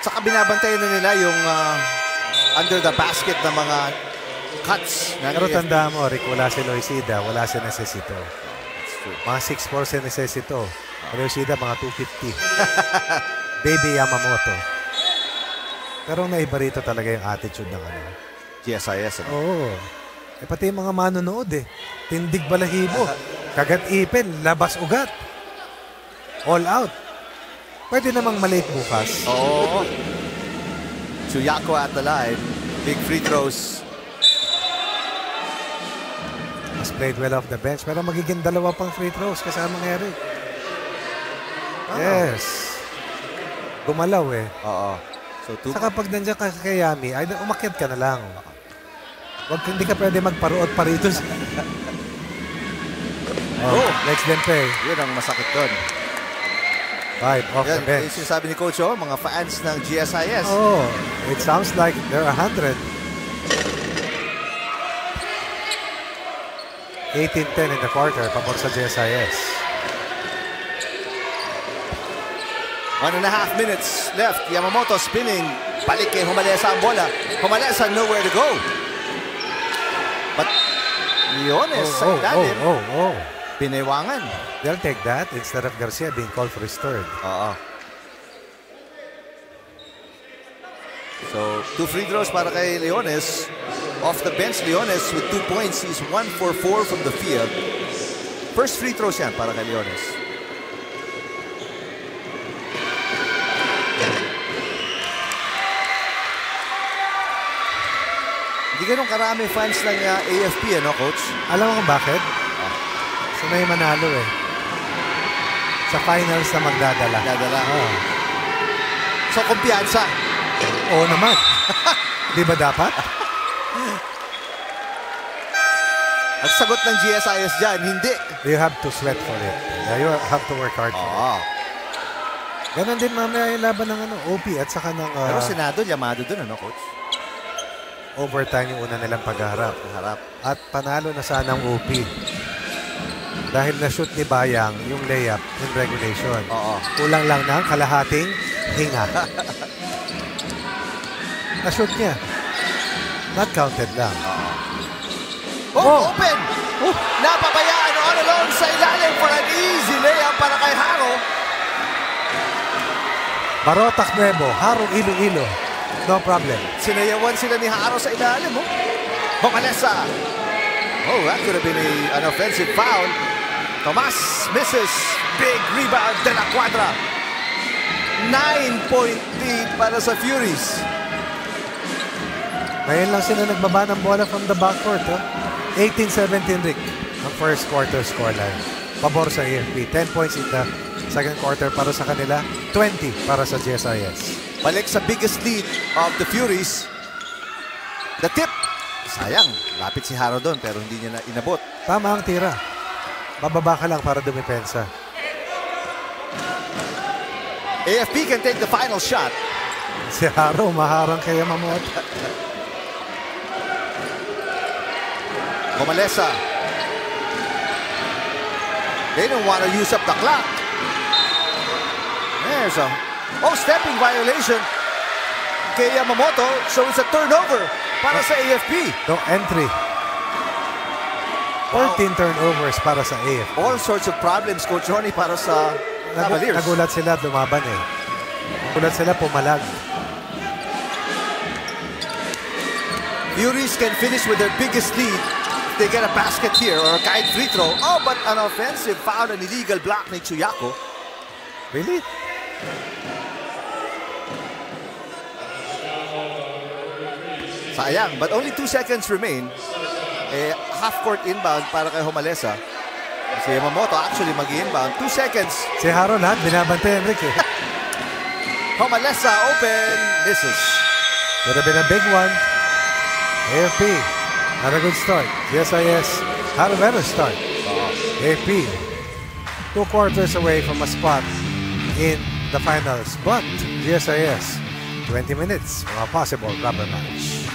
Saka binabantayan na nila yung under the basket na mga cuts. Pero tanda mo, Rick, wala si Loisida, wala si Necesito. Mga 6'4" si Necesito. Loisida, mga 250. Baby Yamamoto. Pero naiba rito talaga yung attitude ng GSIS. Oo. Pati yung mga manonood tindig balahibo. Kagat ipin, labas ugat. All out. Pwede namang malate bukas. Chuyako at the line. Big free throws. Mas played well off the bench. Pero magiging dalawa pang free throws kasama ng Eric. Yes. Gumalaw eh. Oo. So, Saka pag nandiyan ka kay Yami, ay umakyat ka na lang. Hindi ka pwede magparuot pa rito. Let's then pay. Yun ang masakit doon. 5 off the bench. Yan, sinasabi ni Coach, mga fans ng GSIS. Oh, it sounds like they're 100. 18-10 in the quarter, pabor sa GSIS. 1.5 minutes left. Yamamoto spinning. Balik kay Humalesa ang bola. Humalesa nowhere to go. But Leones sa ilalim. Pinewangan. They'll take that instead of Garcia being called for his third. Oo. So, 2 free throws para kay Leones. Off the bench, Leones with 2 points. He's 1 for 4 from the field. First free throws yan para kay Leones. Hindi ganun karami fans ng AFP, ano, Coach? Alam mo kung bakit? Sanay manalo eh. Sa finals na magdadala. So, kumpiyansa. Oo naman. Di ba dapat? At sagot ng GSIS dyan, hindi. You have to sweat for it. You have to work hard for it. Ganon din mamaya yung laban ng OP at saka ng... Pero Senado, Yamado dun, ano, Coach? Overtime yung una nilang pagharap. At panalo na sana ang OP. Dahil na-shoot ni Bayang yung layup in regulation. Kulang lang ng kalahating hinga. Na-shoot niya. Not counted lang. Open! Napabayaan all alone sa ilalim for an easy layup para kay Haro. Barotac Nuevo, Haro Iloilo. No problem. Sinayawan sila ni Haro sa ilalim. Humalesa. That could have been an offensive foul. Tomas misses. Big rebound de la Cuadra. 9-point lead para sa Furies. Ngayon lang sila nagbaba ng bola from the backcourt. 18-17 Rick ang first quarter scoreline. Pabor sa AFP. 10 points in the second quarter para sa kanila. 20 para sa GSIS. Balik sa biggest lead of the Furies. The tip. Sayang. Lapit si Haro doon pero hindi niya na inabot. Tama ang tira. Bababa ka lang para dumipensa. AFP can take the final shot. Si Haro maharang kay Yamamoto. Humalesa. They don't want to use up the clock. There's a stepping violation kay Yamamoto. So it's a turnover para sa AFP. No entry. 14 turnovers para sa AFP. All sorts of problems, Coach Ronnie, para sa Cavaliers. Nagulat sila at lumaban eh. Nagulat sila pumalag. Furies can finish with their biggest lead. They get a basket here or a kite free throw. But an offensive foul, an illegal block ni Chuyako. Really? Sayang, but only 2 seconds remain. Half-court inbound para kay Humalesa. Si Yamamoto actually mag-inbound. 2 seconds. Si Haro lahat, binabantay Enrique. Humalesa open. Misses. Could have been a big one. AFP. Not a good start. GSIS had a better start. AFP 2 quarters away from a spot in the finals. But GSIS 20 minutes from a possible rubber match.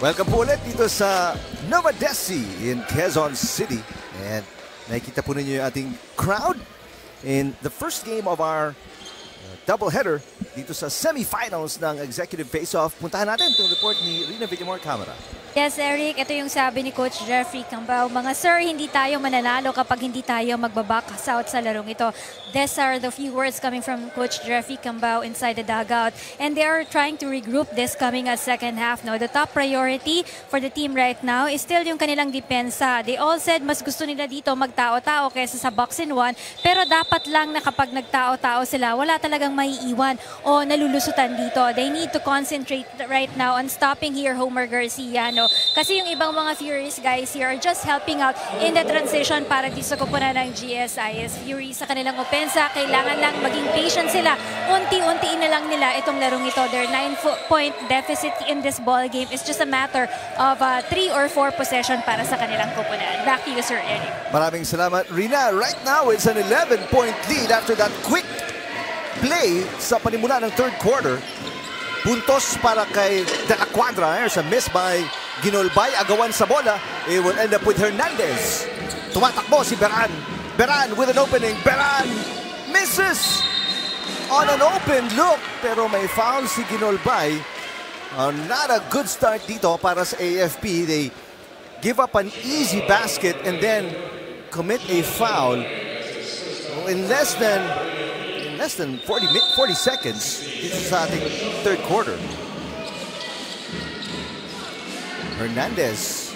Welcome po ulit dito sa Nova Desi in Quezon City. And nakikita po ninyo yung ating crowd in the first game of our doubleheader dito sa semifinals ng Executive Face-Off. Puntahan natin itong report ni Rina Villamor Camera. Yes, Eric, ito yung sabi ni Coach Jeffrey Cambao. Mga sir, hindi tayo mananalo kapag hindi tayo magbaback out sa larong ito. These are the few words coming from Coach Jeffrey Cambao inside the dugout. And they are trying to regroup this coming at second half. No? The top priority for the team right now is still yung kanilang depensa. They all said mas gusto nila dito magtao-tao kaysa sa box in one. Pero dapat lang na kapag nagtao-tao sila, wala talagang maiiwan o nalulusutan dito. They need to concentrate right now on stopping here Homer Garcia. No? Kasi yung ibang mga Furies guys here are just helping out in the transition para dito sa kupunan ng GSIS Furies sa kanilang opensa. Kailangan lang maging patient sila. Unti-untiin na lang nila itong larong ito. Their 9-point deficit in this ball game is just a matter of 3 or 4 possession para sa kanilang kupunan. Back to you, Sir Eric. Maraming salamat, Rina. Right now, it's an 11-point lead after that quick play sa panimula ng third quarter. Puntos para kay De La Cuadra. There's a miss by Ginolbay. Agawan sa bola. It will end up with Hernandez. Tumatakbo si Beran. Beran with an opening. Beran misses on an open look. Pero may foul si Ginolbay. Not a good start dito para sa AFP. They give up an easy basket and then commit a foul in less than 40 seconds dito sa ating third quarter. Hernandez.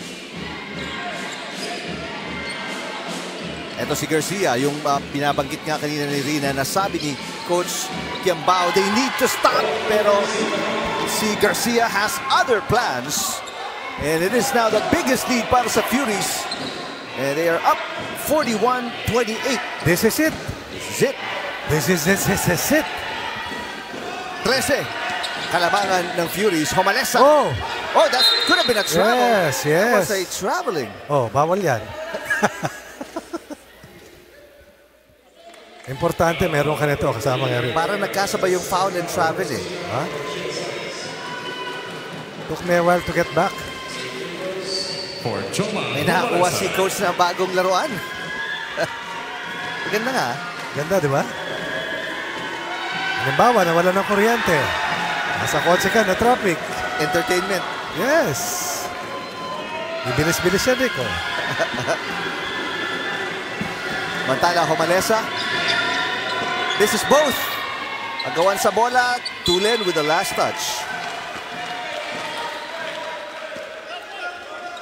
Ito si Garcia, yung binabanggit nga kanina ni Rina na sabi ni Coach Cambao, they need to stop. Pero si Garcia has other plans. And it is now the biggest lead para sa Furies. And they are up 41-28. This is it. This is it. This is it. 13. Kalabangan ng Furies. Homalesa. Oh, that could have been a travel. Yes, yes. That was a traveling. Oh, bawal yan. Importante, meron ka nito kasama nga rin. Para nagkasabay yung foul and travel eh. Huh? Took me a while to get back. For Choma. May nakakuha si Coach na bagong laruan. Ganda nga. Ganda, di ba? Halimbawa, nawala ng kuryente. Nasa kotse ka na traffic. Entertainment. Yes. Ibilis-bilis yan, Rico. Mantala, Homalesa. This is both. Agawan sa bola. Tulen with the last touch.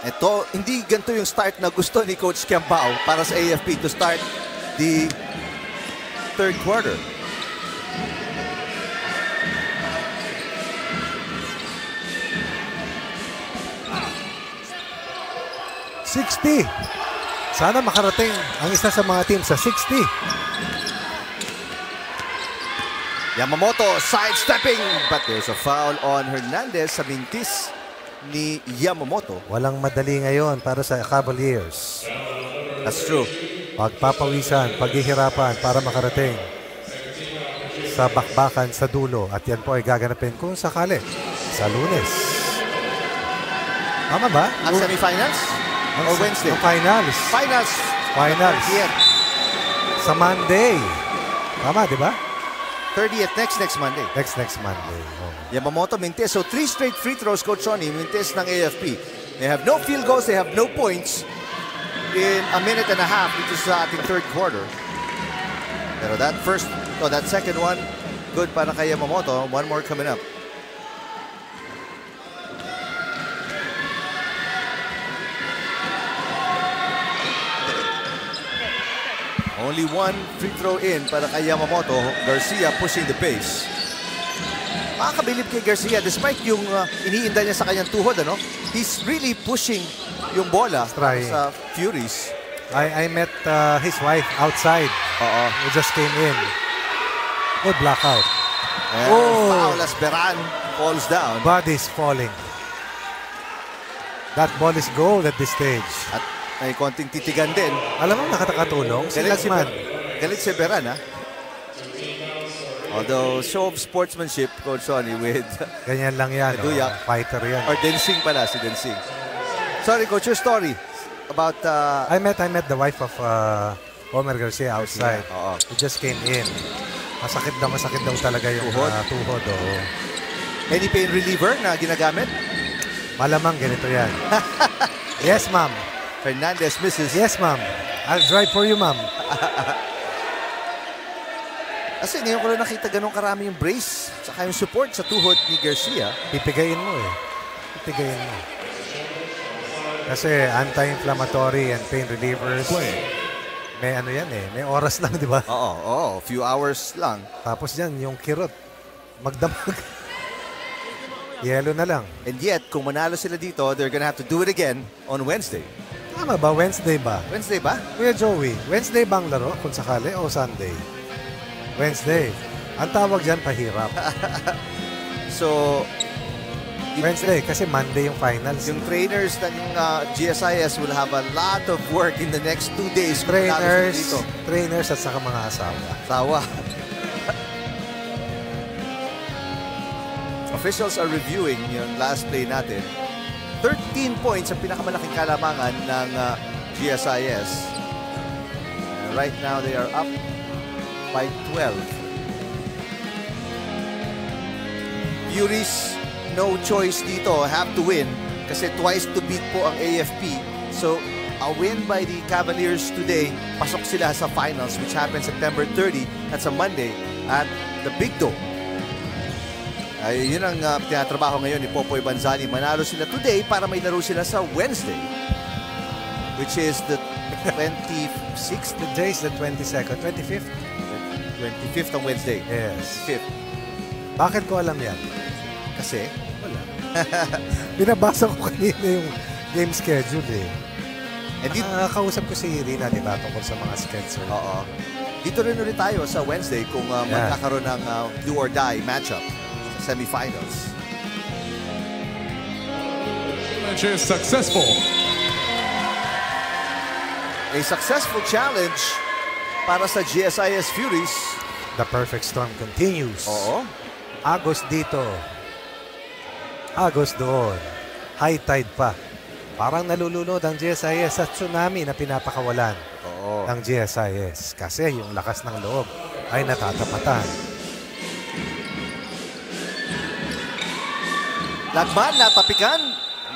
Ito, hindi ganito yung start na gusto ni Coach Cambao para sa AFP to start the third quarter. Sana makarating ang isa sa mga team sa 60. Yamamoto sidestepping, but there's a foul on Hernandez sa mintis ni Yamamoto. Walang madali ngayon para sa Cavaliers. That's true. Pagpapawisan, paghihirapan para makarating sa bakbakan sa dulo. At yan po ay gaganapin kung sakali sa Lunes. Tama ba? Ang semifinals? Or Wednesday? Ang finals. Finals. Sa Monday. Tama, di ba? 30th next Monday. Next Monday. Oh. Yamamoto mintis. So 3 straight free throws, Coach Ronnie, mintis ng AFP. They have no field goals, they have no points in a minute and a half dito sa ating third quarter. Pero that second one, good para kay Yamamoto. One more coming up. Only one free throw in para kay Yamamoto. Garcia pushing the pace. Makakabilib kay Garcia despite yung iniinda niya sa kanyang tuhod, ano? He's really pushing yung bola sa Furies. I met his wife outside. Who just came in. Good blackout. Foul as Beran falls down. Body's falling. That ball is gold at this stage. At may konting titigan din. Alam mo, nakakatulong si Lagman. Galit si Beran, ha? Although, show of sportsmanship, Coach Ronnie, with Ganyan lang yan. Kaduyak. Fighter yan. or Densing pala, si Densing. Sorry, Coach, your story about... I met the wife of Homer Garcia outside. Oo. He just came in. Masakit daw talaga yung Tuhod. tuhod. Oo. Any pain reliever na ginagamit? Malamang ganito yan. Yes, ma'am. Fernandez misses. Yes, ma'am. I'll drive for you, ma'am. Kasi ngayon ko lang nakita ganun karami yung brace saka yung support sa tuhod ni Garcia. Pipigayin mo eh. Pipigayin mo. Kasi anti-inflammatory and pain relievers. May ano yan eh. May oras lang, di ba? Oo, few hours lang. Tapos yan, yung kirot. Magdamag. Yelo na lang. And yet, kung manalo sila dito, they're gonna have to do it again on Wednesday. Tama ba? Wednesday ba? Wednesday ba? Kuya Joey, Wednesday bang laro kung sakali o Sunday? Wednesday. Ang tawag dyan, pahirap. So, Wednesday, kasi Monday yung finals. yung trainers ng GSIS will have a lot of work in the next 2 days. kung manalo sila Trainers, dito. trainers at saka mga asawa. Tawa. Officials are reviewing yung last play natin. 13 points ang pinakamalaking kalamangan ng GSIS. Right now, they are up by 12. Furies, no choice dito. Have to win kasi twice to beat po ang AFP. So, a win by the Cavaliers today, pasok sila sa finals which happens September 30. That's a Monday at the Big Dome. Ay, yun ang tinatrabaho ngayon ni Popoy Banzani. Manalo sila today para may laro sila sa Wednesday, which is the 26th. The day is the 22nd, 25th. 25th on Wednesday. Yes. 5th. Bakit ko alam yan? Kasi, Wala. Binabasa ko kanina yung game schedule eh. and dito, Kausap ko si Irina, di ba, tungkol sa mga schedule. oo. Dito rin ulit tayo sa Wednesday kung magkakaroon ng do or die matchup sa semifinals. Challenge is successful. A successful challenge para sa GSIS Furies. The perfect storm continues. Oo. Agos dito. Agos doon. High tide pa. Parang nalulunod ang GSIS sa tsunami na pinapakawalan Oo. ng GSIS. Kasi yung lakas ng loob ay natatapatan. Lagman, natapikan.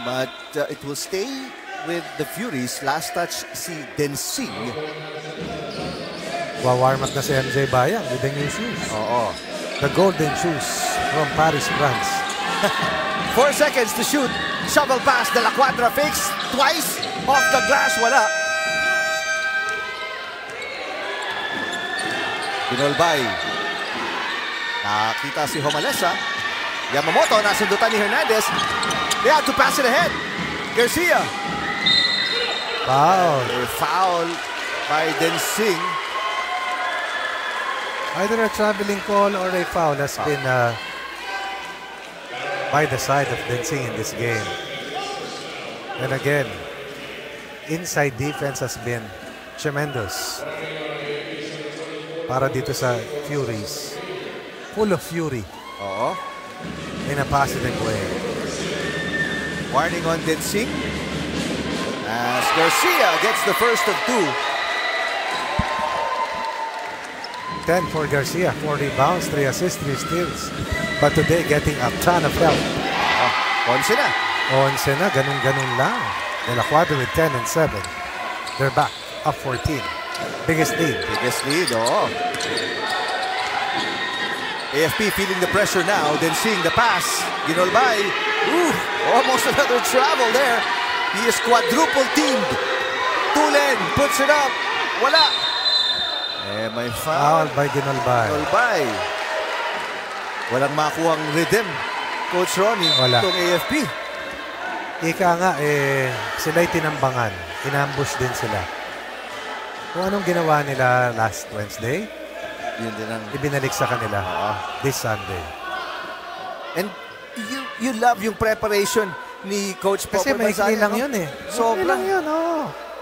But it will stay with the Furies. Last touch si Densing. Wawarm up na si MJ Bayang with the new shoes. Oo. The golden shoes from Paris, France. 4 seconds to shoot. Shovel pass. De La Cuadra fakes twice. Off the glass. Wala. Binolbay. Nakita si Homalesa. Yamamoto. Nasundutan ni Hernandez. They had to pass it ahead. Garcia. Foul. A foul by Densing. Either a traveling call or a foul has been by the side of Densing in this game. And again, inside defense has been tremendous para dito sa Furies. Full of fury Oo. in a positive way. Warning on Densing. As Garcia gets the first of 2. 10 for Garcia, 4 rebounds, 3 assists, 3 steals. But today, getting a ton of help. Ponce na. Onse na, ganun-ganun lang. De La Cuadra with 10 and 7. They're back, up 14. Biggest lead. Biggest lead, oo. AFP feeling the pressure now, then seeing the pass. Ginolbay. Ooh, almost another travel there. He is quadruple teamed. Tulen puts it up. Wala. May foul. Foul by Ginolbay. Ginolbay. Walang makuhang rhythm. Coach Ronnie, Wala. itong AFP. Ika nga, sila'y tinambangan. Inambush din sila. Kung anong ginawa nila last Wednesday, Yun din ang... ibinalik sa kanila this Sunday. And you love yung preparation ni Coach Kasi Popoy maikli Banzani, lang no? yun eh. Sobrang. Maikli lang yun,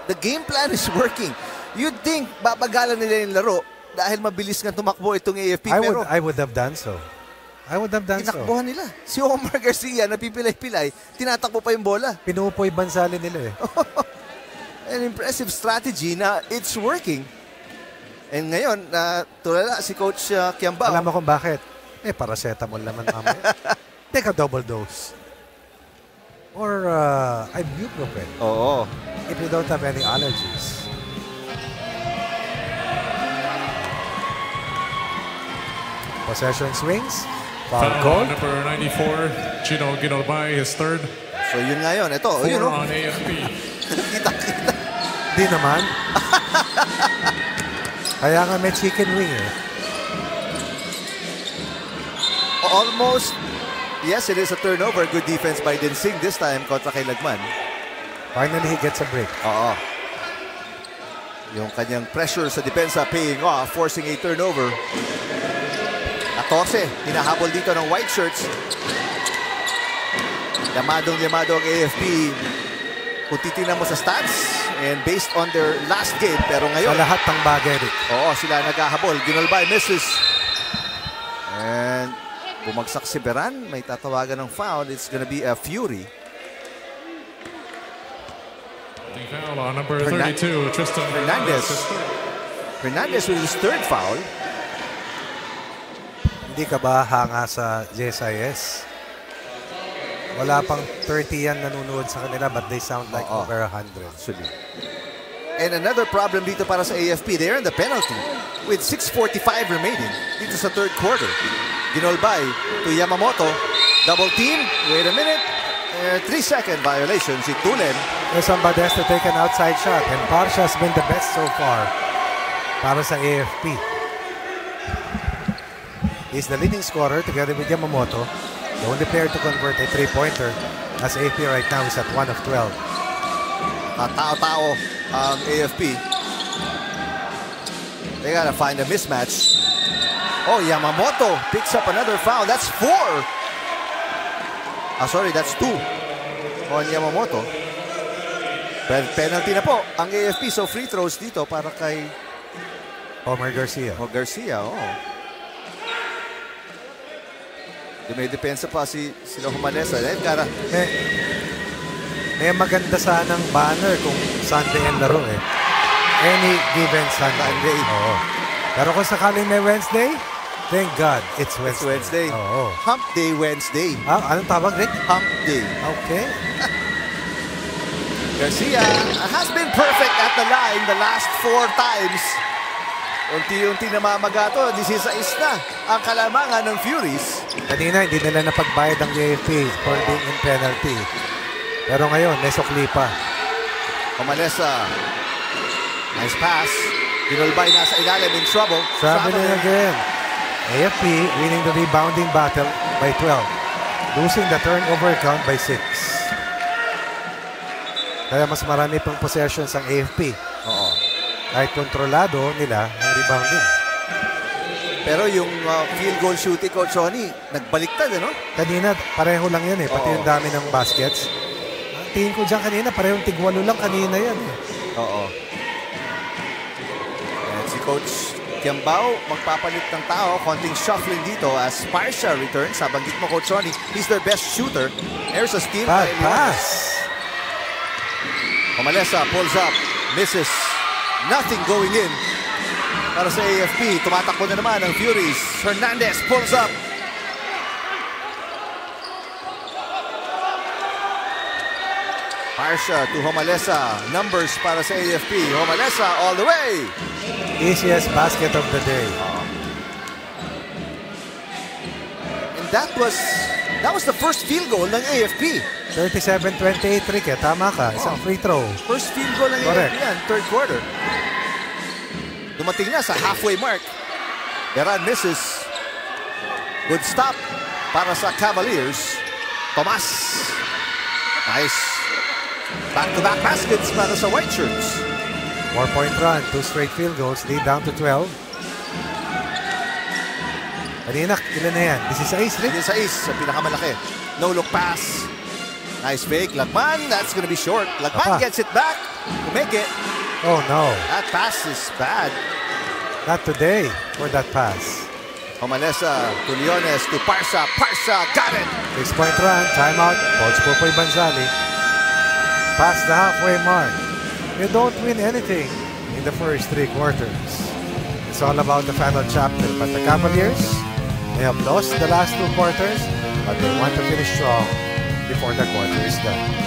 The game plan is working. You'd think babagalan nila yung laro dahil mabilis nga tumakbo itong AFP. I would have done so. Tinakbuhan nila. Si Omar Garcia, napipilay-pilay, tinatakbo pa yung bola. Pinupoy Bansali nila eh. An impressive strategy na it's working. And ngayon, tulala si Coach Kiambao. Alam mo kung bakit? Paracetamol naman mamaya. Take a double dose. Or ibuprofen. Oo. If you don't have any allergies. Possession swings. Foul call. Number 94, Gino Ginolbay, his third. So yun nga yun. Ito, Four yun o. on AFP. Kita-kita. Di naman. Kaya nga may chicken wing eh. Almost. Yes, it is a turnover. Good defense by Dinsing this time kontra kay Lagman. Finally, he gets a break. Oo. Yung kanyang pressure sa depensa paying off, forcing a turnover. 14, hinahabol dito ng white shirts. Yamadong-yamado ang AFP. Kung titingnan mo sa stats, and based on their last game, pero ngayon... Sa lahat ng bagay rin. Oo, sila naghahabol. Ginolbay misses. And bumagsak si Beran. May tatawagan ng foul. It's gonna be a Fury. Foul on number 32, Tristan Hernandez. Hernandez with his third foul. Hindi ka ba hanga sa GSIS? Wala pang 30 yan nanonood sa kanila but they sound like over 100. Actually. And another problem dito para sa AFP. They're in the penalty with 6:45 remaining dito sa third quarter. Ginolbay to Yamamoto. Double team. Wait a minute. 3-second violation. Si Tulen. Somebody has to take an outside shot and Parsha has been the best so far para sa AFP. He's the leading scorer together with Yamamoto. The only player to convert a three-pointer as AFP right now is at 1 of 12. Tao-tao ang AFP. They gotta find a mismatch. Oh, Yamamoto picks up another foul. That's 4. Sorry, that's 2 on Yamamoto. Penalty na po ang AFP. So free throws dito para kay Omar Garcia. May depensa pa sila Humanesa. May maganda sanang banner kung Sunday ang laro eh. Any given Sunday. Oo. Pero kung sakaling may Wednesday, thank God, it's Wednesday. Oo. Hump Day Wednesday. Anong tawag, Rick? Hump Day. Okay. Garcia has been perfect at the line the last 4 times. Unti-unti namamaga to. This is na ang kalamangan ng Furies. Kanina hindi nila napagbayad ang AFP for being in penalty. Pero ngayon, may sukli pa. Omalesa. Nice pass. Ginolbay nasa ilalim in trouble. Traveling again. AFP winning the rebounding battle by 12. Losing the turnover count by 6. Kaya mas marami pang possessions ang AFP. Oo. Kahit kontrolado nila ang rebounding. Pero yung field goal shooting, Coach Ronnie, nagbaliktad, ano? Kanina, pareho lang yan eh. Pati yung dami ng baskets. Tingin ko dyan kanina, parehong tigwalo lang kanina yan eh. Oo. And si Coach Kiambao, magpapalit ng tao. Konting shuffling dito as Parsha returns. Sabanggit mo, Coach Ronnie, he's their best shooter. There's a steal. Bad pass. Omalesa pulls up. Misses. Nothing going in. Para sa AFP, tumatakbo na naman ang Furies. Hernandez pulls up. Parsha to Homalesa. Numbers para sa AFP. Homalesa all the way. Easiest basket of the day. And that was the first field goal ng AFP. 37-28, Rick. Tama ka. Isang free throw. First field goal ng AFP yan, third quarter. Dumating na sa halfway mark. Beran misses. Good stop para sa Cavaliers. Tomas. Nice. Back-to-back baskets para sa White Shirts. 4-point run. 2 straight field goals. Lead down to 12. Kanina, ilan na yan? This is ace, Rick? This is ace sa pinakamalaki. No-look pass. Nice fake. Lagman, that's gonna be short. Lagman gets it back to make it. Oh, no. That pass is bad. Not today for that pass. Homalesa to Leones to Parsa. Parsa got it. 6-point run. Timeout. Coach Popoy Banzali. Past the halfway mark. You don't win anything in the first 3 quarters. It's all about the final chapter. But the Cavaliers, they have lost the last 2 quarters, but they want to finish strong before the quarter is done.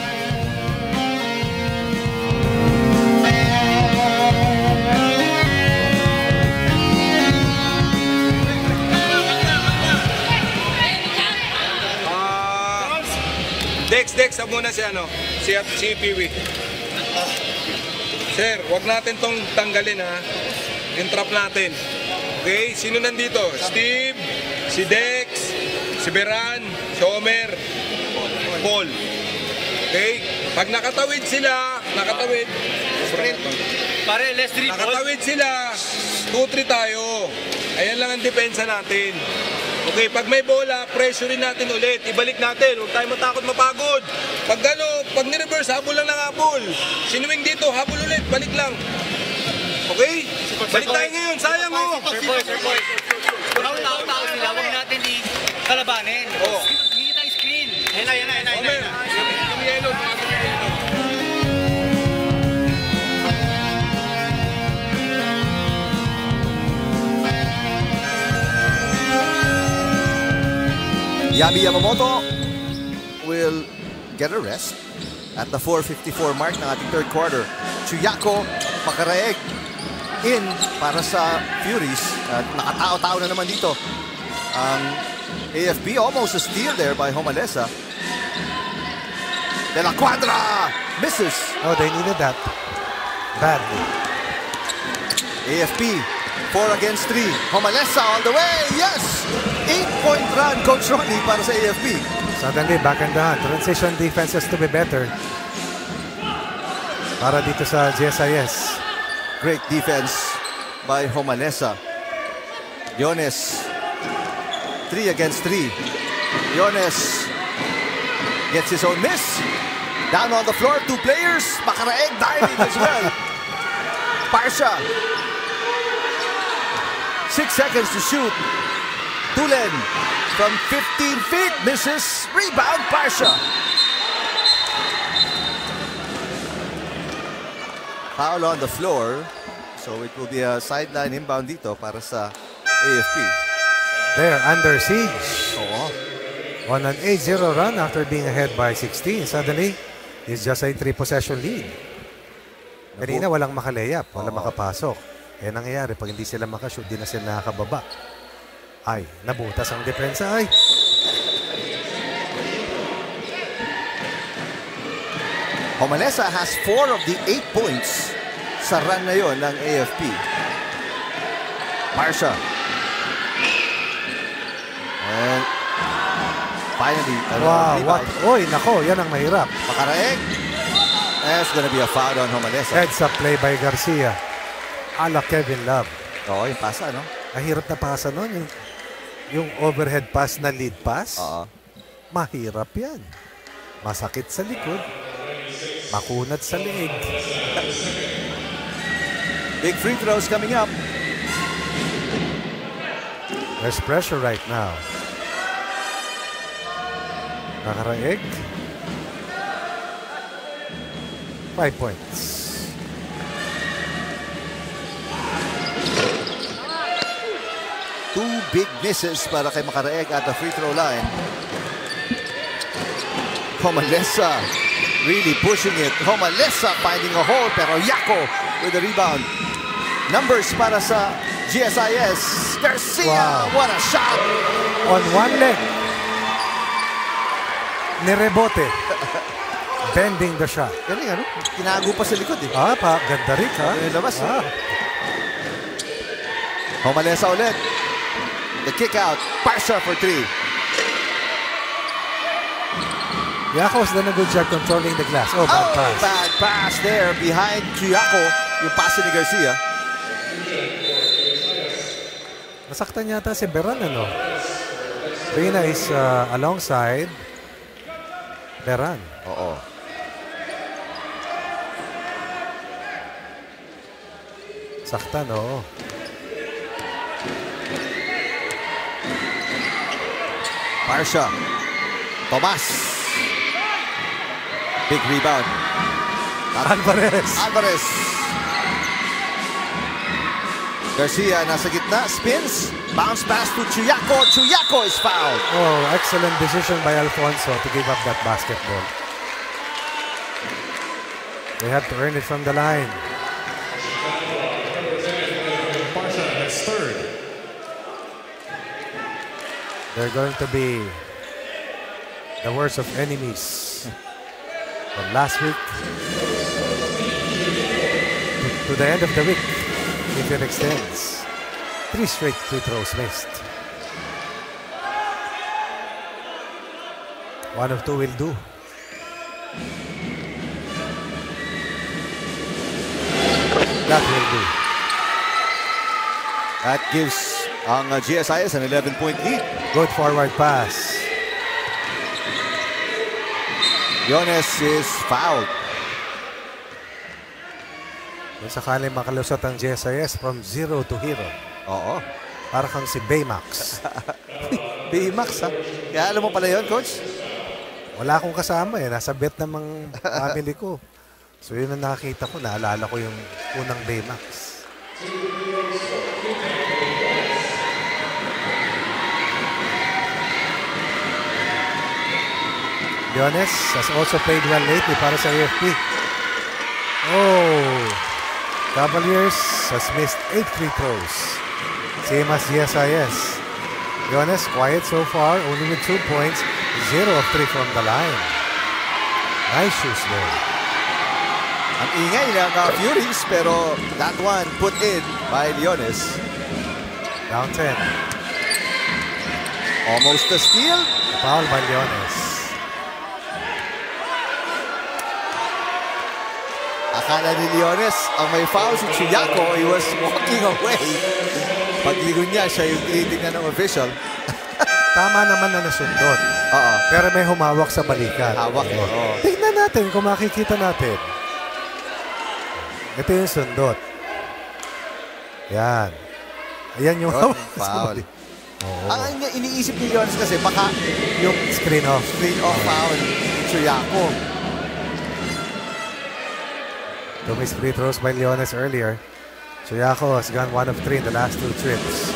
Dex, muna si Piwi. Sir, wag natin tong tanggalin ha. Yung trap natin. Okay? Sino nandito? Steve, si Dex, si Beran, si Homer, Paul. Okay? Pag nakatawid sila, Pare, let's dribble. nakatawid sila, 2-3 tayo. Ayan lang ang depensa natin. Okay, pag may bola, pressurein natin ulit. Ibalik natin. Huwag tayo matakot mapagod. Pag ni-reverse, habol lang ng habol. Sinuwing dito, habol ulit. Balik lang. Okay? Balik tayo ngayon. Sayang mo. Sir boy. Tao sila, huwag natin kalabanin. Oh. Hindi tayo screen. Yan na. Homer, yung yellow. Yami Yamamoto will get a rest at the 4:54 mark ng ating third quarter. Chuyako Makaraeg in para sa Furies. Nakatao-tao na naman dito ang AFP. Almost a steal there by Homalesa. De La Cuadra misses. Oh, they needed that badly. AFP 4 against 3. Homalesa all the way. Yes! 8-point run, Coach Ronnie, para sa AFP. Suddenly, back in the hunt. Transition defense has to be better para dito sa GSIS. Great defense by Homalesa. Leones, 3 against 3. Leones gets his own miss. Down on the floor, 2 players. Makaraeg diving as well. Parsa. 6 seconds to shoot. Tulen from 15 feet misses. Rebound, Parsa. Foul on the floor. So it will be a sideline inbound dito para sa AFP. They're under siege. Oo. On an 8-0 run after being ahead by 16. Suddenly, it's just a 3-possession lead. Kanina walang makalayap, walang makapasok. Eh nangyayari, pag hindi sila makashoot, di na sila nakakababa. Ay, nabutas ang depensa. Ay, Homalesa has 4 of the 8 points sa run na yon ng AFP. Parsa. And finally, wow, what? Oy, nako, yan ang mahirap. Makaraeg. There's gonna be a foul on Homalesa. Heads up play by Garcia. Ala Kevin Love. Oo, yung pasa, no? Mahirap na pasa nun. Yung overhead pass na lead pass. Oo. Mahirap yan. Masakit sa likod. Makunat sa leeg. Big free throws coming up. There's pressure right now. Makaraeg. 5 points. Two big misses para kay Makaraeg at the free throw line. Homalesa really pushing it. Homalesa finding a hole, pero Yako with the rebound. Numbers para sa GSIS. Garcia, wow. What a shot! On one leg. Nirebote. Bending the shot. Galing, ano? Tinago pa sa likod, eh. Ah, pa, ganda rin, ha? Labas, Homalesa ulit. The kick out. Parsa for 3. Yako's done a good job controlling the glass. Oh, bad pass. Bad pass there behind Chuyako. Yung pass ni Garcia. Nasaktan yata si Beran, ano? Reyna is alongside Beran. Oo. Saktan, oo. Parsha. Tomas. Big rebound. Alvarez. Garcia nasa gitna. Spins. Bounce pass to Chuyako. Chuyako is fouled. Oh, excellent decision by Alfonso to give up that basketball. They have to earn it from the line. Parsha has third. They're going to be the worst of enemies from last week to the end of the week, if it extends. 3 straight free throws missed. 1 of 2 will do. That will do. That gives ang GSIS an 11-point lead. Good forward pass. Yones is fouled. Kung sakali makalusot ang GSIS from 0 to hero. Oo. Para kang si Baymax. Baymax, ha? Kaya alam mo pala yun, Coach? Wala akong kasama eh. Nasa bet namang family ko. So yun ang nakakita ko. Naalala ko yung unang Baymax. Yones has also played well lately para sa AFP. Oh! Cavaliers has missed 8 free throws. Same as GSIS. Yones quiet so far, only with 2 points, 0 of 3 from the line. Nice shoes there. Ang ingay ng Furies, pero that one put in by Yones. Down 10. Almost a steal. Foul by Yones. Akala ni Leones, ang may foul si Chuyako, he was walking away. Pagligon niya, siya yung tinitingnan ng official. Tama naman na nasundot. Oo. Pero may humawak sa balikat. Hawak eh. Oo. Tignan natin kung makikita natin. Ito yung sundot. Yan. Ayan yung Yun, hawak sa foul. balikat. Oo. Ang iniisip ni Leones kasi baka yung Screen off. foul ni Chuyako. Two missed free throws by Leones earlier. Chuyako has gone 1 of 3 in the last 2 trips.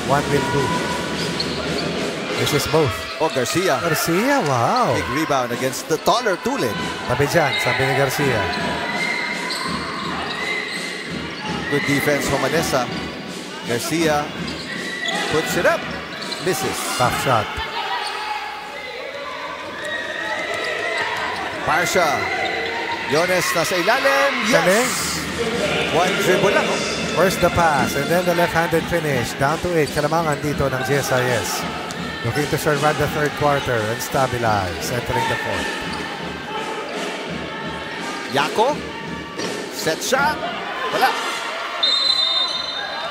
1 will do. This is both. Oh, Garcia. Garcia, wow. Big rebound against the taller Tulin. Tabi dyan, sabi ni Garcia. Good defense from Manessa. Garcia puts it up. Misses. Tough shot. Parsha. Yones nasa ilalim. Galing. Yes! One dribble lang. Oh. First the pass and then the left-handed finish. Down to 8. Kalamangan dito ng GSIS. Looking to survive the third quarter and stabilize. Entering the fourth. Yako. Set shot. Wala.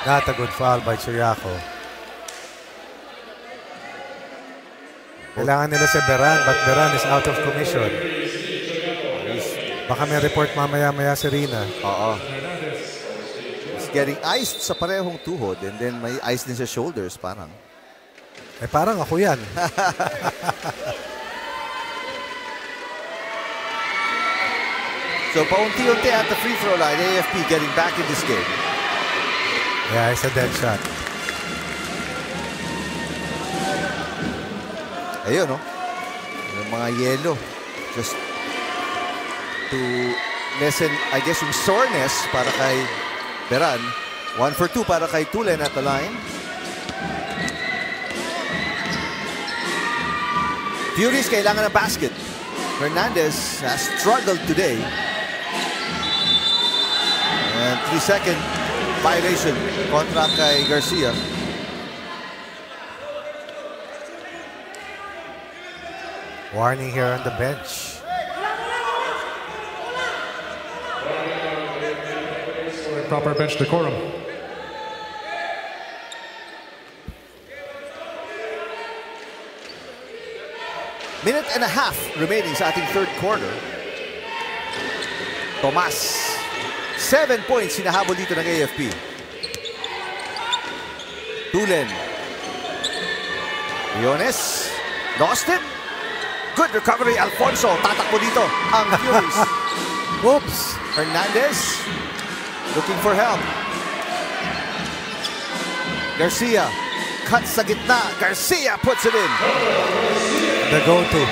Not a good foul by Chuyako. Kailangan nila si Beran, but Beran is out of commission. Baka may report mamaya-maya si Rina. Oo. He's getting iced sa parehong tuhod and then may ice din sa shoulders parang. Eh parang ako yan. So paunti-unti at the free throw line, AFP getting back in this game. Yeah, it's a dead shot. Ayun, no? Yung mga yellow. Just to lessen, I guess, yung soreness para kay Beran. 1 for 2 para kay Tulen at the line. Furies kailangan ng basket. Hernandez has struggled today. And 3-second violation kontra kay Garcia. Warning here on the bench. Proper bench decorum. Minute and a half remaining sa ating third quarter. Tomas. 7 points hinahabol dito ng AFP. Tulen. Yones. Lost it. Good recovery, Alfonso. Tatakbo dito ang Furies. Oops. Hernandez looking for help. Garcia cuts sa gitna. Garcia puts it in. The go-to.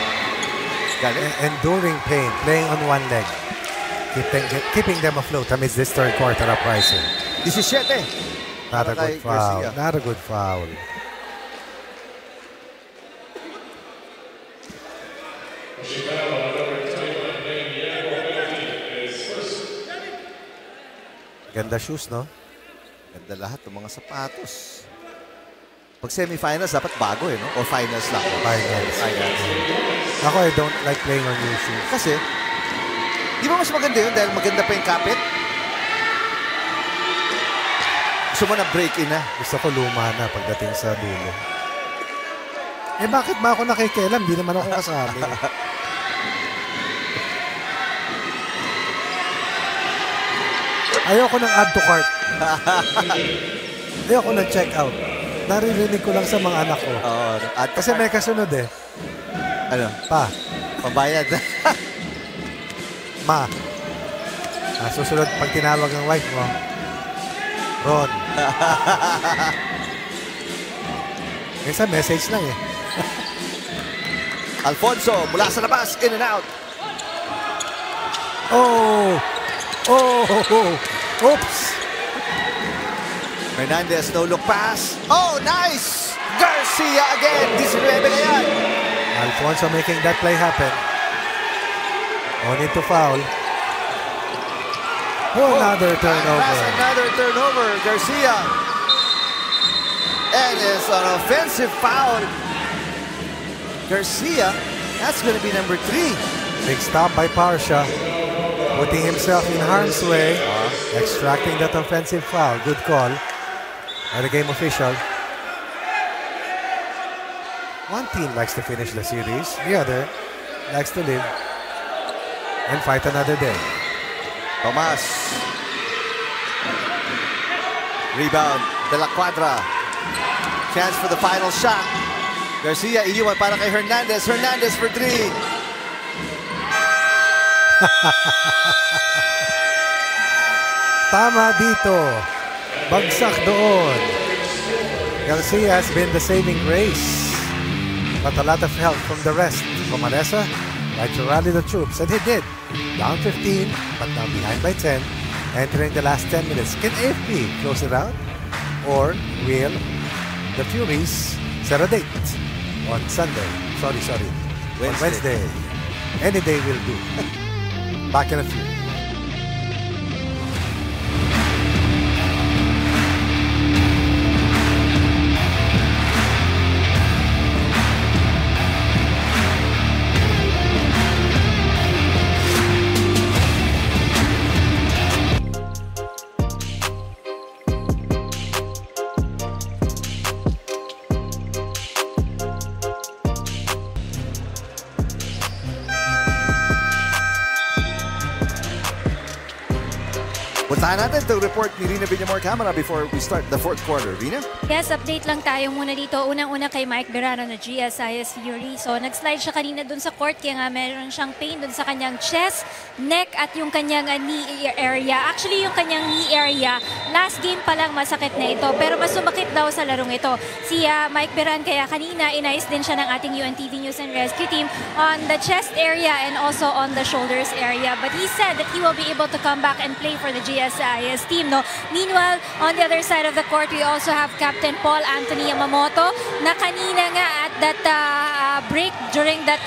Galing. Enduring pain, playing on one leg. Keeping them afloat amidst this third quarter uprising. 17. Not a Para kay good foul. Garcia. Not a good foul. Ganda shoes, no? Ganda lahat ng mga sapatos. Pag semifinals, dapat bago no? O finals lang. Finals. Finals. Ako, I don't like playing on new shoes. Kasi, di ba mas maganda yun dahil maganda pa yung kapit? Gusto mo na break-in na. Gusto ko luma na pagdating sa dulo. Eh bakit ba ako nakikialam? Di naman ako kasali. Ayoko ng add to cart. Ayoko ng check out. Naririnig ko lang sa mga anak ko. Oo. Kasi may kasunod eh. Ano? Pa. Pambayad. Ma. Susunod pag tinawag ng wife mo. Ron. Minsan message lang eh. Alfonso mula sa labas. In and out. Oh! Oh! Oops! Hernandez, no look pass. Oh, nice! Garcia again. 19 na yan. Alfonso making that play happen. Only to foul. Oh, another turnover. That's another turnover. Garcia. And it's an offensive foul. Garcia, that's going to be number 3. Big stop by Parsha. Putting himself in harm's way. Extracting that offensive foul. Good call by the game official. One team likes to finish the series. The other likes to live and fight another day. Tomas. Rebound. De La Cuadra. Chance for the final shot. Garcia, iiwan para kay Hernandez. Hernandez for 3. Tama dito. Bagsak doon. Garcia has been the saving grace. But a lot of help from the rest. Comalesa tried to rally the troops, and he did. Down 15, but now behind by 10. Entering the last 10 minutes. Can AFP close it out? Or will the Furies set a date on Sunday? Sorry. On Wednesday. Any day will do. Back in a few. Puntahan natin to report ni Rina Villamor Camara before we start the fourth quarter. Rina? Yes, update lang tayo muna dito. Unang-una kay Mike Berano na GSIS Fury. So, nag-slide siya kanina dun sa court kaya nga meron siyang pain dun sa kanyang chest, neck at yung kanyang knee area. Actually, yung kanyang knee area, last game pa lang masakit na ito. Pero mas sumakit daw sa larong ito. Si Mike Beran kaya kanina inayos din siya ng ating UNTV News and Rescue team on the chest area and also on the shoulders area. But he said that he will be able to come back and play for the GSIS team. No? Meanwhile, on the other side of the court, we also have Captain Paul Anthony Yamamoto na kanina nga at that break during that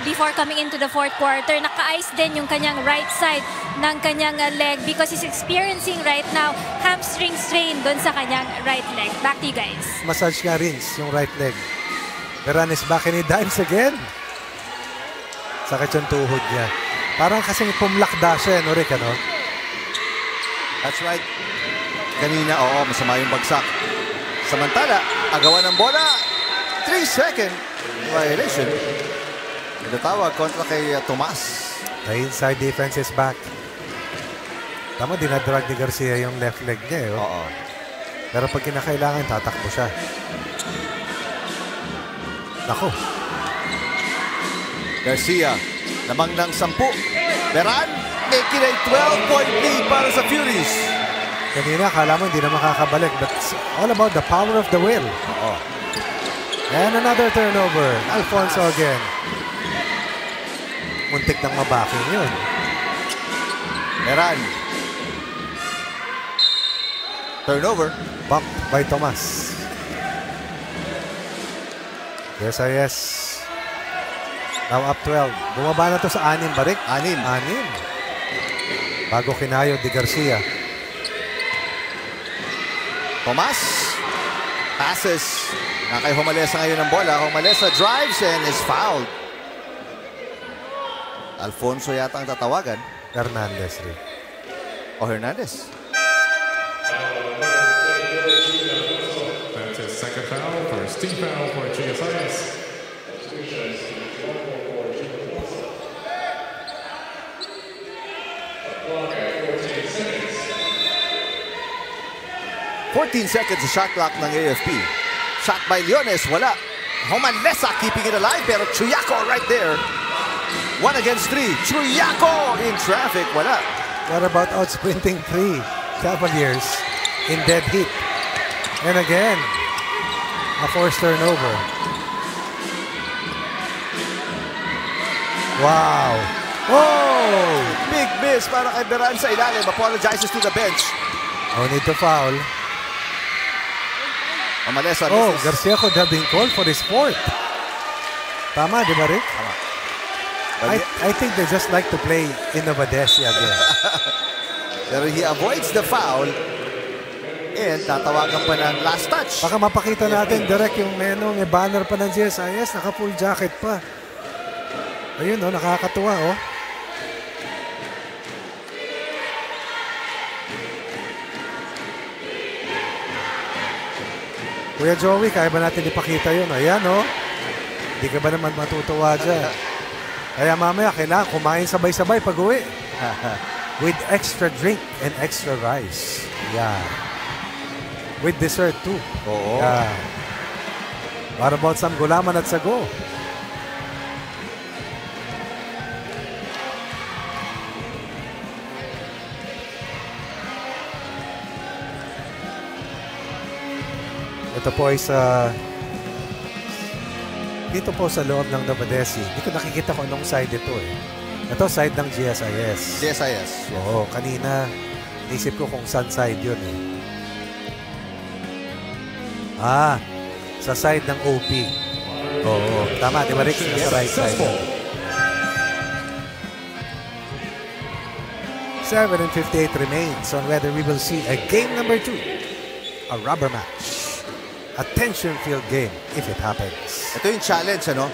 before coming into the fourth quarter, naka-ice din yung kanyang right side ng kanyang leg because he's experiencing right now hamstring strain doon sa kanyang right leg. Back to you guys. Massage nga Rins, yung right leg. Beran is back and he dives again. Sakit yung tuhod niya. Parang kasing pumlakda siya, no Rick, ano? That's right. Kanina, oo, masama yung bagsak. Samantala, agawan ng bola. 3-second violation. Natawag kontra kay Tomas. The inside defense is back. Tama, dinadrag ni Garcia yung left leg niya. Eh, oh. Oo. Pero pag kinakailangan, tatakbo siya. Nako. Garcia, lamang ng 10. Beran, making a 12-point lead para sa Furies. Kanina, akala mo hindi na makakabalik. But it's all about the power of the will. Oo. And another turnover. Alfonso again. Muntik nang mabaking yun. Beran. Turnover. Bumped by Tomas. Yes. Now up 12. Bumaba na to sa 6, Barik. 6. 6. Bago kinayod ni Garcia. Tomas. Passes. Kay Humalesa ngayon ng bola. Humalesa drives and is fouled. Alfonso yata ang tatawagan. Hernandez rin. O Hernandez. That's his second foul, first team foul for GSIS. $14 seconds sa shot clock ng AFP. Shot by Leones, wala. Humalesa keeping it alive, pero Chuyako right there. 1 against 3. Chuyako in traffic, wala. What about outsprinting 3 Cavaliers in dead heat? And again, a forced turnover. Wow. Oh! Big miss para kay Beran sa ilalim. Apologizes to the bench. No need to foul. Humalesa. Oh, Garcia could have been called for his fourth. Tama, di ba, Rick? Tama. I think they just like to play in Novadesi again. Pero he avoids the foul. And tatawagan pa ng last touch. Baka mapakita natin direct yung may banner pa ng GSIS. Naka full jacket pa. Ayun, oh, nakakatuwa, oh. Kuya Joey, kaya ba natin ipakita yun? Ayan, oh. Hindi ka ba naman matutuwa dyan? Kaya mamaya, kailangan kumain sabay-sabay pag uwi. With extra drink and extra rice. Yeah. With dessert too. Oo. Yeah. What about some gulaman at sago? Ito po ay dito po sa loob ng Novadesi. Hindi ko nakikita kung anong side ito eh. Ito side ng GSIS. GSIS. Oo, kanina isip ko kung saan side yun eh. Sa side ng OP. Oo, tama, di ba Rick? Sa right side. 7:58 remains on whether we will see a game number 2. A rubber match. A tension-filled game if it happens. Ito yung challenge, ano?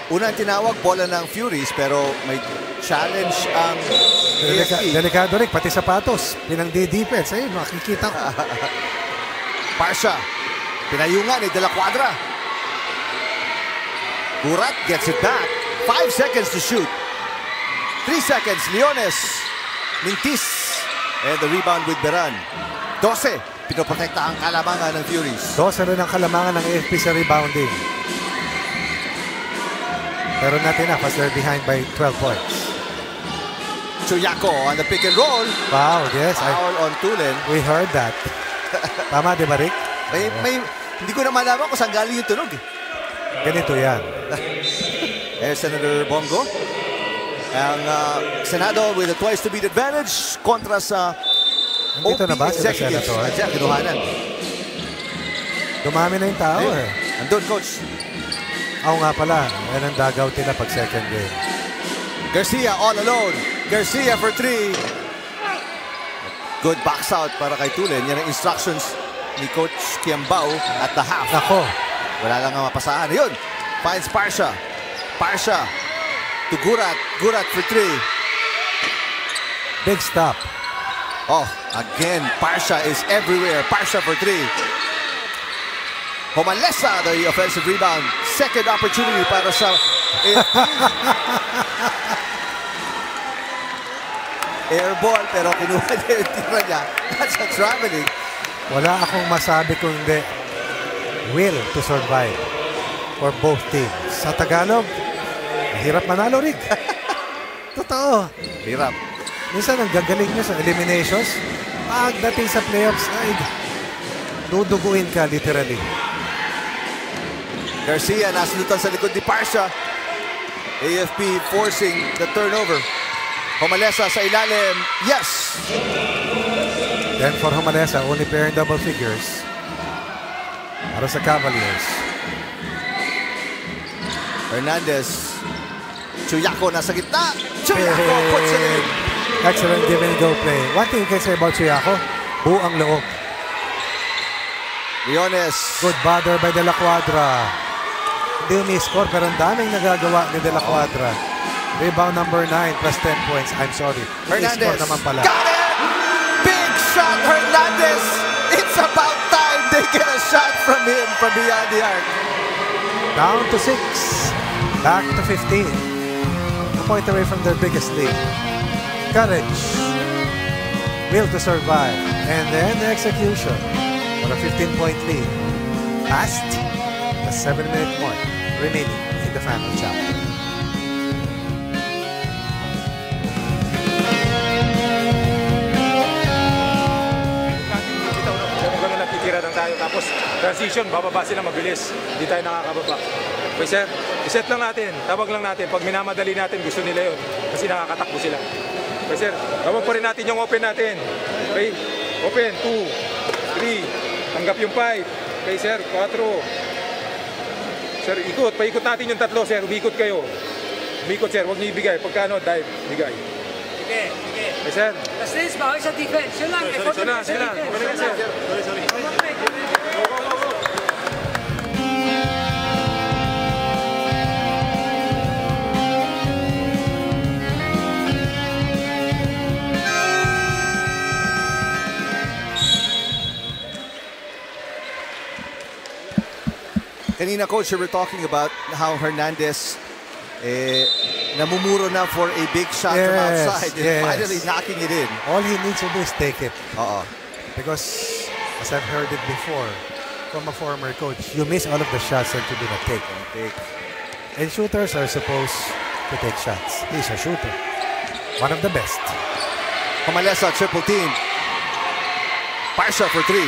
Unang tinawag, bola ng Furies, pero may challenge ang AFP. Delikado Rick, pati sapatos. Pinang-defense. Ayun, makikita ko. Parsha. Pinayungan ni De La Cuadra. Gurat gets it back. 5 seconds to shoot. 3 seconds. Leones. Mintis. And the rebound with Beran. 12. Pinoprotekta ang kalamangan ng Furies. 12 rin ang kalamangan ng AFP sa rebounding. Pero not enough as they're behind by 12 points. Chuyako on the pick and roll. Wow, yes. Foul on Tulen. We heard that. Tama, di ba, Rick? Hindi ko na malaman kung saan galing yung tunog. Ganito yan. Senator Bongo. Ang Senado with a twice to beat advantage kontra sa Nandito na ba sa executives. Senator? Nandiyan, kinuhanan. Dumami na yung tao eh. Andun, coach. Oo nga pala. Yan ang dugout nila pag second game. Garcia all alone. Garcia for 3. Good box out para kay Tulen. Yan ang instructions ni Coach Kiambao at the half. Nako. Wala lang ang mapasahan. Yun. Finds Parsha. Parsha to Gurat. Gurat for 3. Big stop. Oh, again, Parsha is everywhere. Parsha for 3. Humalesa, the offensive rebound. Second opportunity para sa airball, pero kinuha niya yung tira niya. That's a traveling. Wala akong masabi kung hindi. Will to survive for both teams. Sa Tagalog, Hirap manalo rin. Totoo. Hirap. Minsan ang gagaling nyo sa eliminations, pagdating sa playoffs, ay, duduguin ka literally. Garcia nasundutan sa likod ni Parsha. AFP forcing the turnover. Homalesa sa ilalim. Yes! Then for Homalesa, only pair in double figures. Para sa Cavaliers. Hernandez. Chuyako nasa gitna. Chuyako puts it in. Excellent give and go play. One thing you can say about Chuyako, buang loob. Leones. Good bother by De La Cuadra. Hindi umi-score pero ang daming nagagawa ni De La Cuadra. Rebound number 9 plus 10 points. I'm sorry. Hernandez. Score naman pala. Got it! Big shot, Hernandez. It's about time they get a shot from him from beyond the arc. Down to 6. Back to 15. A point away from their biggest lead. Courage. Will to survive. And then the execution. For a 15-point lead. Past the 7-minute mark remaining in the final chapter. Ganun lang titira lang tayo. Tapos transition, bababa sila mabilis. Hindi tayo nakakababa. Okay, sir? I-set lang natin. Tawag lang natin. Pag minamadali natin, gusto nila yun. Kasi nakakatakbo sila. Okay, sir? Tawag pa rin natin yung open natin. Okay? Open. 2, 3. Tanggap yung 5. Okay, sir? 4. Sir, ikot. Paikot natin yung 3, sir. Umikot kayo. Umikot, sir. Huwag niyo ibigay. Pagka ano, dive. Bigay. Sige, sige. Okay, sir? Tapos this, bawal sa defense. Yun lang. Sorry, sir. Kanina, Coach, you were talking about how Hernandez namumuro na for a big shot from outside and finally knocking it in. All he needs to do is take it. Uh-oh. Because, as I've heard it before, from a former coach, you miss all of the shots that you do not take. And shooters are supposed to take shots. He's a shooter. One of the best. Homalesa, triple team. Parsha for 3.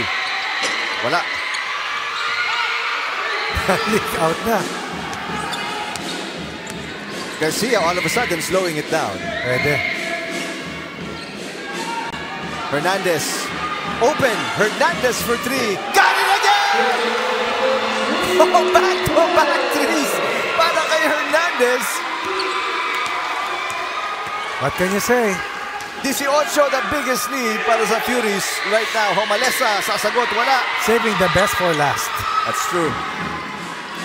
Wala. Leak out na. Garcia all of a sudden slowing it down. Pwede. Hernandez. Open. Hernandez for 3. Got it again! Oh, back-to-back threes para kay Hernandez. What can you say? 18, the biggest lead para sa Furies right now. Homalesa, sasagot, wala. Saving the best for last. That's true.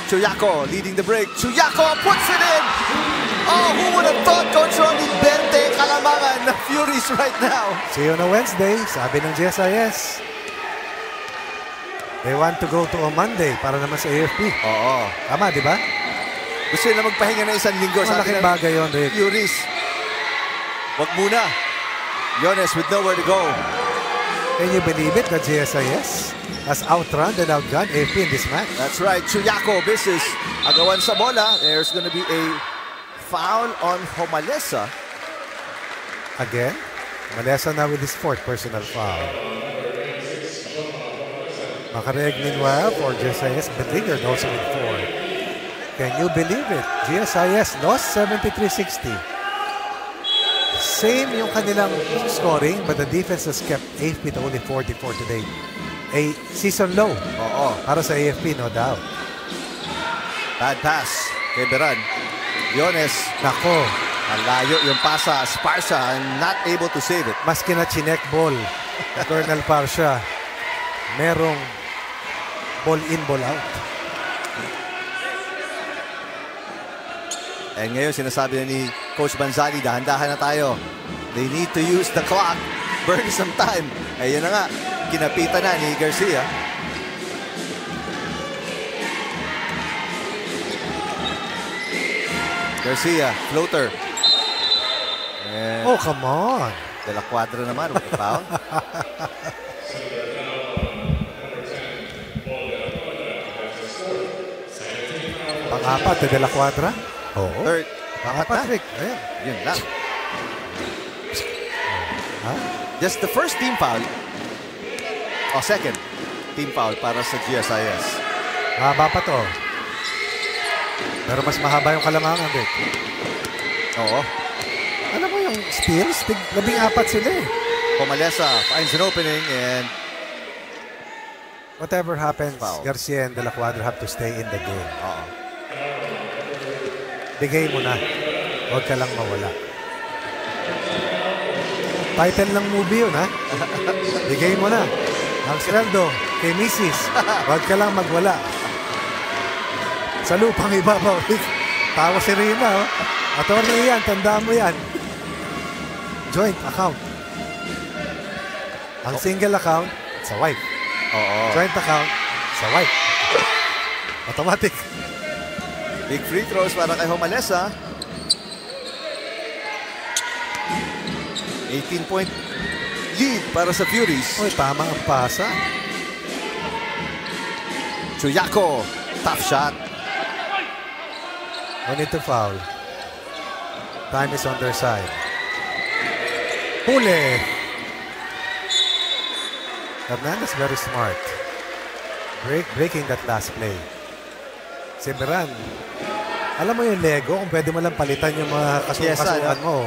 Chuyako leading the break. Chuyako puts it in. Oh, who would have thought, Coach Ronnie, 20 kalamangan na Furies right now. See you on a Wednesday, sabi ng GSIS. They want to go to a Monday para naman sa AFP. Oo. Tama, di ba? Gusto nila magpahinga na isang linggo sa Malaking bagay yun, Rick. Furies. Wag muna. Leones with nowhere to go. Can you believe it that GSIS has outrun and outgunned AFP in this match? That's right. Chuyako misses. Agawan sa bola. There's going to be a foul on Homalesa. Again, Homalesa now with his 4th personal foul. Makareg meanwhile for GSIS, but Lingard also with 4. Can you believe it? GSIS lost 73-60. Same yung kanilang scoring, but the defense has kept AFP to only 44 today. A season low. Oo. Para sa AFP, no doubt. Bad pass kay Beran. Leones. Nako. Malayo yung pasa. Parsha not able to save it. Maski na chinek ball. Colonel Parsha. Merong ball in, ball out. And ngayon sinasabi na ni Coach Banzali, dahan-dahan na tayo. They need to use the clock. Burn some time. Ayun na nga. Kinapitan na ni Garcia. Garcia, floater. And Oh, come on. De La Cuadra naman, okay, foul. Pang-apat, De La Cuadra. Oo. Third. Apat na. Patrick, ayan. Yun lang. Ha? Just the first team foul. O, second team foul para sa GSIS. Mahaba pa to. Pero mas mahaba yung kalamangan, Vic. Oo. Alam mo yung steals? 14 sila eh. Pomalesa finds an opening and Whatever happens, foul. Garcia and De La Cuadra have to stay in the game. Oo. Bigay mo na. Huwag ka lang mawala. Title ng movie yun, ha? Bigay mo na. Ang sweldo kay Mrs. Huwag ka lang magwala. Sa lupang ibabaw. Tawa si Rina, oh. Attorney yan, tandaan mo yan. Joint account. Ang single account, sa wife. Oo. Joint account, sa wife. Automatic. Big free throws para kay Homalesa. 18-point lead para sa Furies. Oy, tama ang pasa. Chuyako, tough shot. No need to foul. Time is on their side. Huli. Hernandez very smart. Breaking that last play. Si Beran. Alam mo yung Lego, kung pwede mo lang palitan yung mga kasukan mo.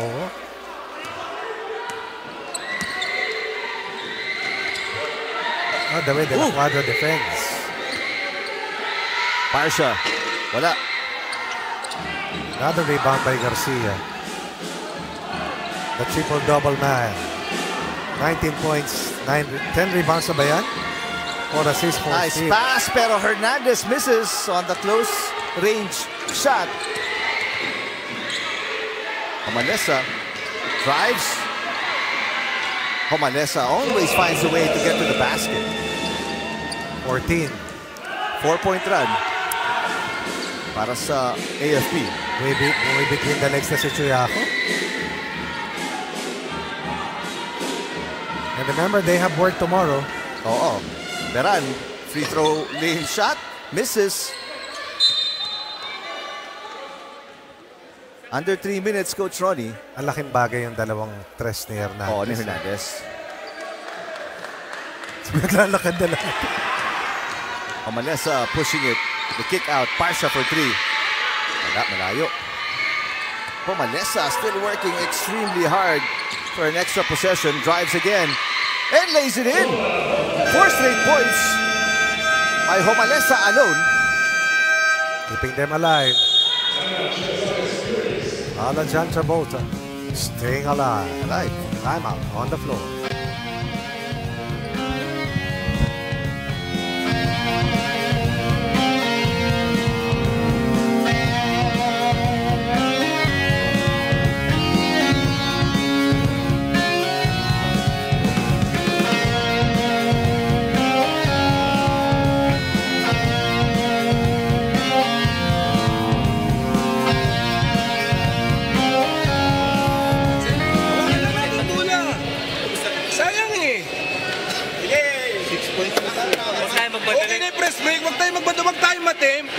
Oh, the way De La Cuadra defends. Parsha. Wala. Another rebound by Garcia. The triple-double man. 19 points, 10 rebounds na ba yan? 4 assists, 4 Nice steals. pass, pero Hernandez misses on the close range shot. Homalesa drives. Homalesa always finds a way to get to the basket. 14. 4-point run para sa AFP. Way between the legs na si Chuyako. And remember, they have work tomorrow. Oo. Beran, free throw lane shot, misses. Under 3 minutes, Coach Ronnie. Ang laking bagay yung dalawang tres ni Hernandez. Oo, ni Hernandez. Naglalakad na lang. Homalesa pushing it. The kick out. Parsha for 3. Wala, malayo. Homalesa still working extremely hard for an extra possession. Drives again. And lays it in. 4 straight points by Homalesa alone. Keeping them alive. Ala John Travolta. Staying alive. Alive. Timeout on the floor.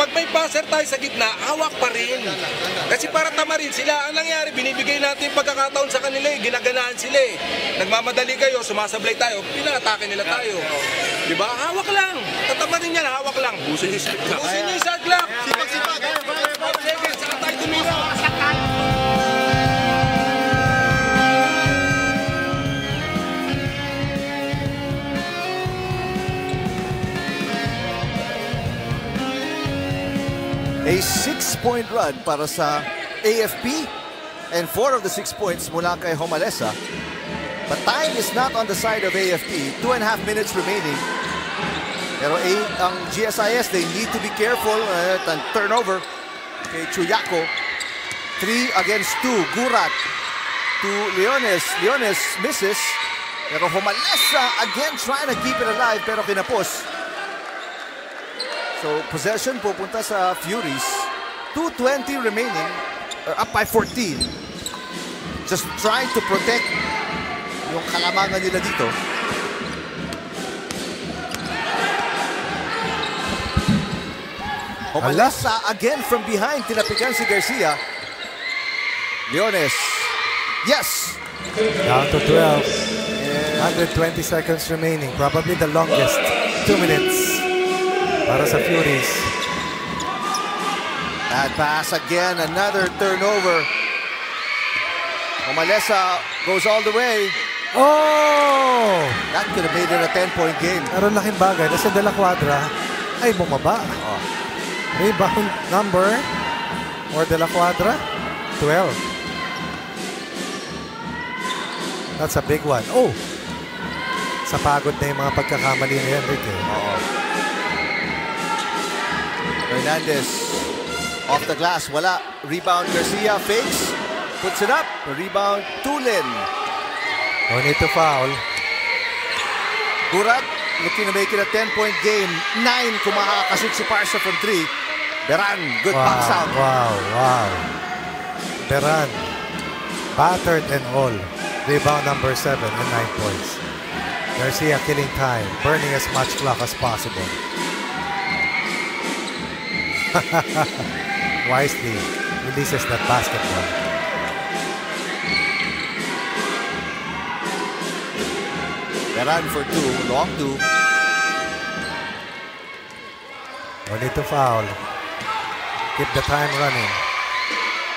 Pag may passer tayo sa gitna, hawak pa rin. Kasi para tama rin sila. Ang nangyari, binibigay natin pagkakataon sa kanila eh. Ginaganahan sila eh. Nagmamadali kayo, sumasablay tayo, pinatake nila tayo. Diba? Hawak lang. Tatama rin yan, hawak lang. Busin niyo yung shot clock. Sipag-sipag. 4 seconds, saka tayo tumira. A 6-point run para sa AFP. And 4 of the 6 points mula kay Homalesa. But time is not on the side of AFP. 2.5 minutes remaining. Pero ang GSIS, they need to be careful. Turnover kay Chuyako. 3 against 2. Gurat to Leones. Leones misses. Pero Homalesa again trying to keep it alive pero kinapos. So possession pupunta sa Furies. 2:20 remaining. Up by 14. Just trying to protect yung kalamangan nila dito. Homalesa again from behind. Tinapikan si Garcia. Leones. Yes! Down to 12. 120 seconds remaining. Probably the longest. 2 minutes para sa Furies. Bad pass again. Another turnover. Omalesa goes all the way. Oh! That could have made it a 10-point game. Pero laking bagay na si De La Cuadra ay bumaba. Rebound number for De La Cuadra, 12. That's a big one. Oh! Sa pagod na yung mga pagkakamali na yan, Rick. Hernandez off the glass. Wala. Rebound Garcia. Fakes. Puts it up. The rebound Tulin. No need to foul. Gurat looking to make it a 10-point game. 9 kung makakashoot si Parsa from 3. Beran. Good box out. Wow. Beran. Battered and all. Rebound number 7 and 9 points. Garcia killing time. Burning as much clock as possible. Wisely releases that basketball. Beran for 2. Long 2. No need to foul. Keep the time running.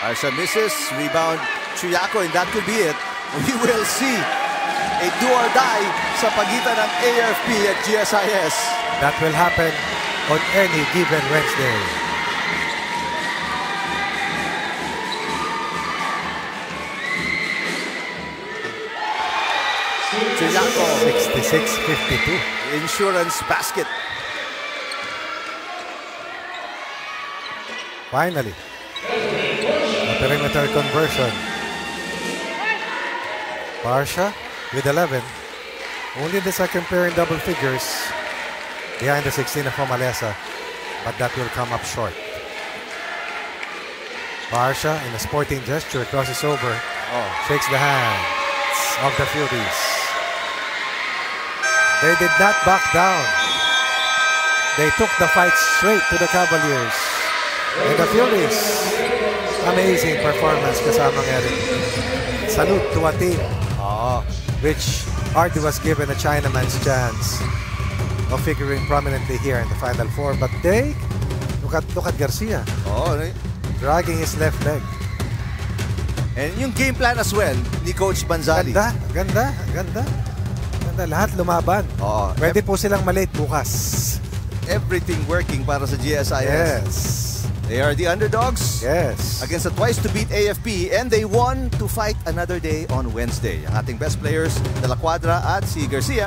Parsa misses. Rebound Chuyako, and that could be it. We will see a do or die sa pagitan ng AFP at GSIS. That will happen on any given Wednesday. Chuyako. 66-52. Insurance basket. Finally, a perimeter conversion. Parsa with 11. Only the second pair in double figures behind the 16 of Omalesa, but that will come up short. Parsa in a sporting gesture crosses over, shakes the hands of the Furies. They did not back down. They took the fight straight to the Cavaliers. And the Furies, amazing performance kasamang Eric. Salute to a team which hardly was given a Chinaman's chance of figuring prominently here in the Final Four. But they, look at Garcia, dragging his left leg. And yung game plan as well ni Coach Banzali. Ganda. Lahat lumaban. Pwede po silang malate bukas. Everything working para sa GSIS. Yes. They are the underdogs. Yes. Against the twice-to-beat AFP, and they won to fight another day on Wednesday. Ang ating best players, De La Cuadra at si Garcia.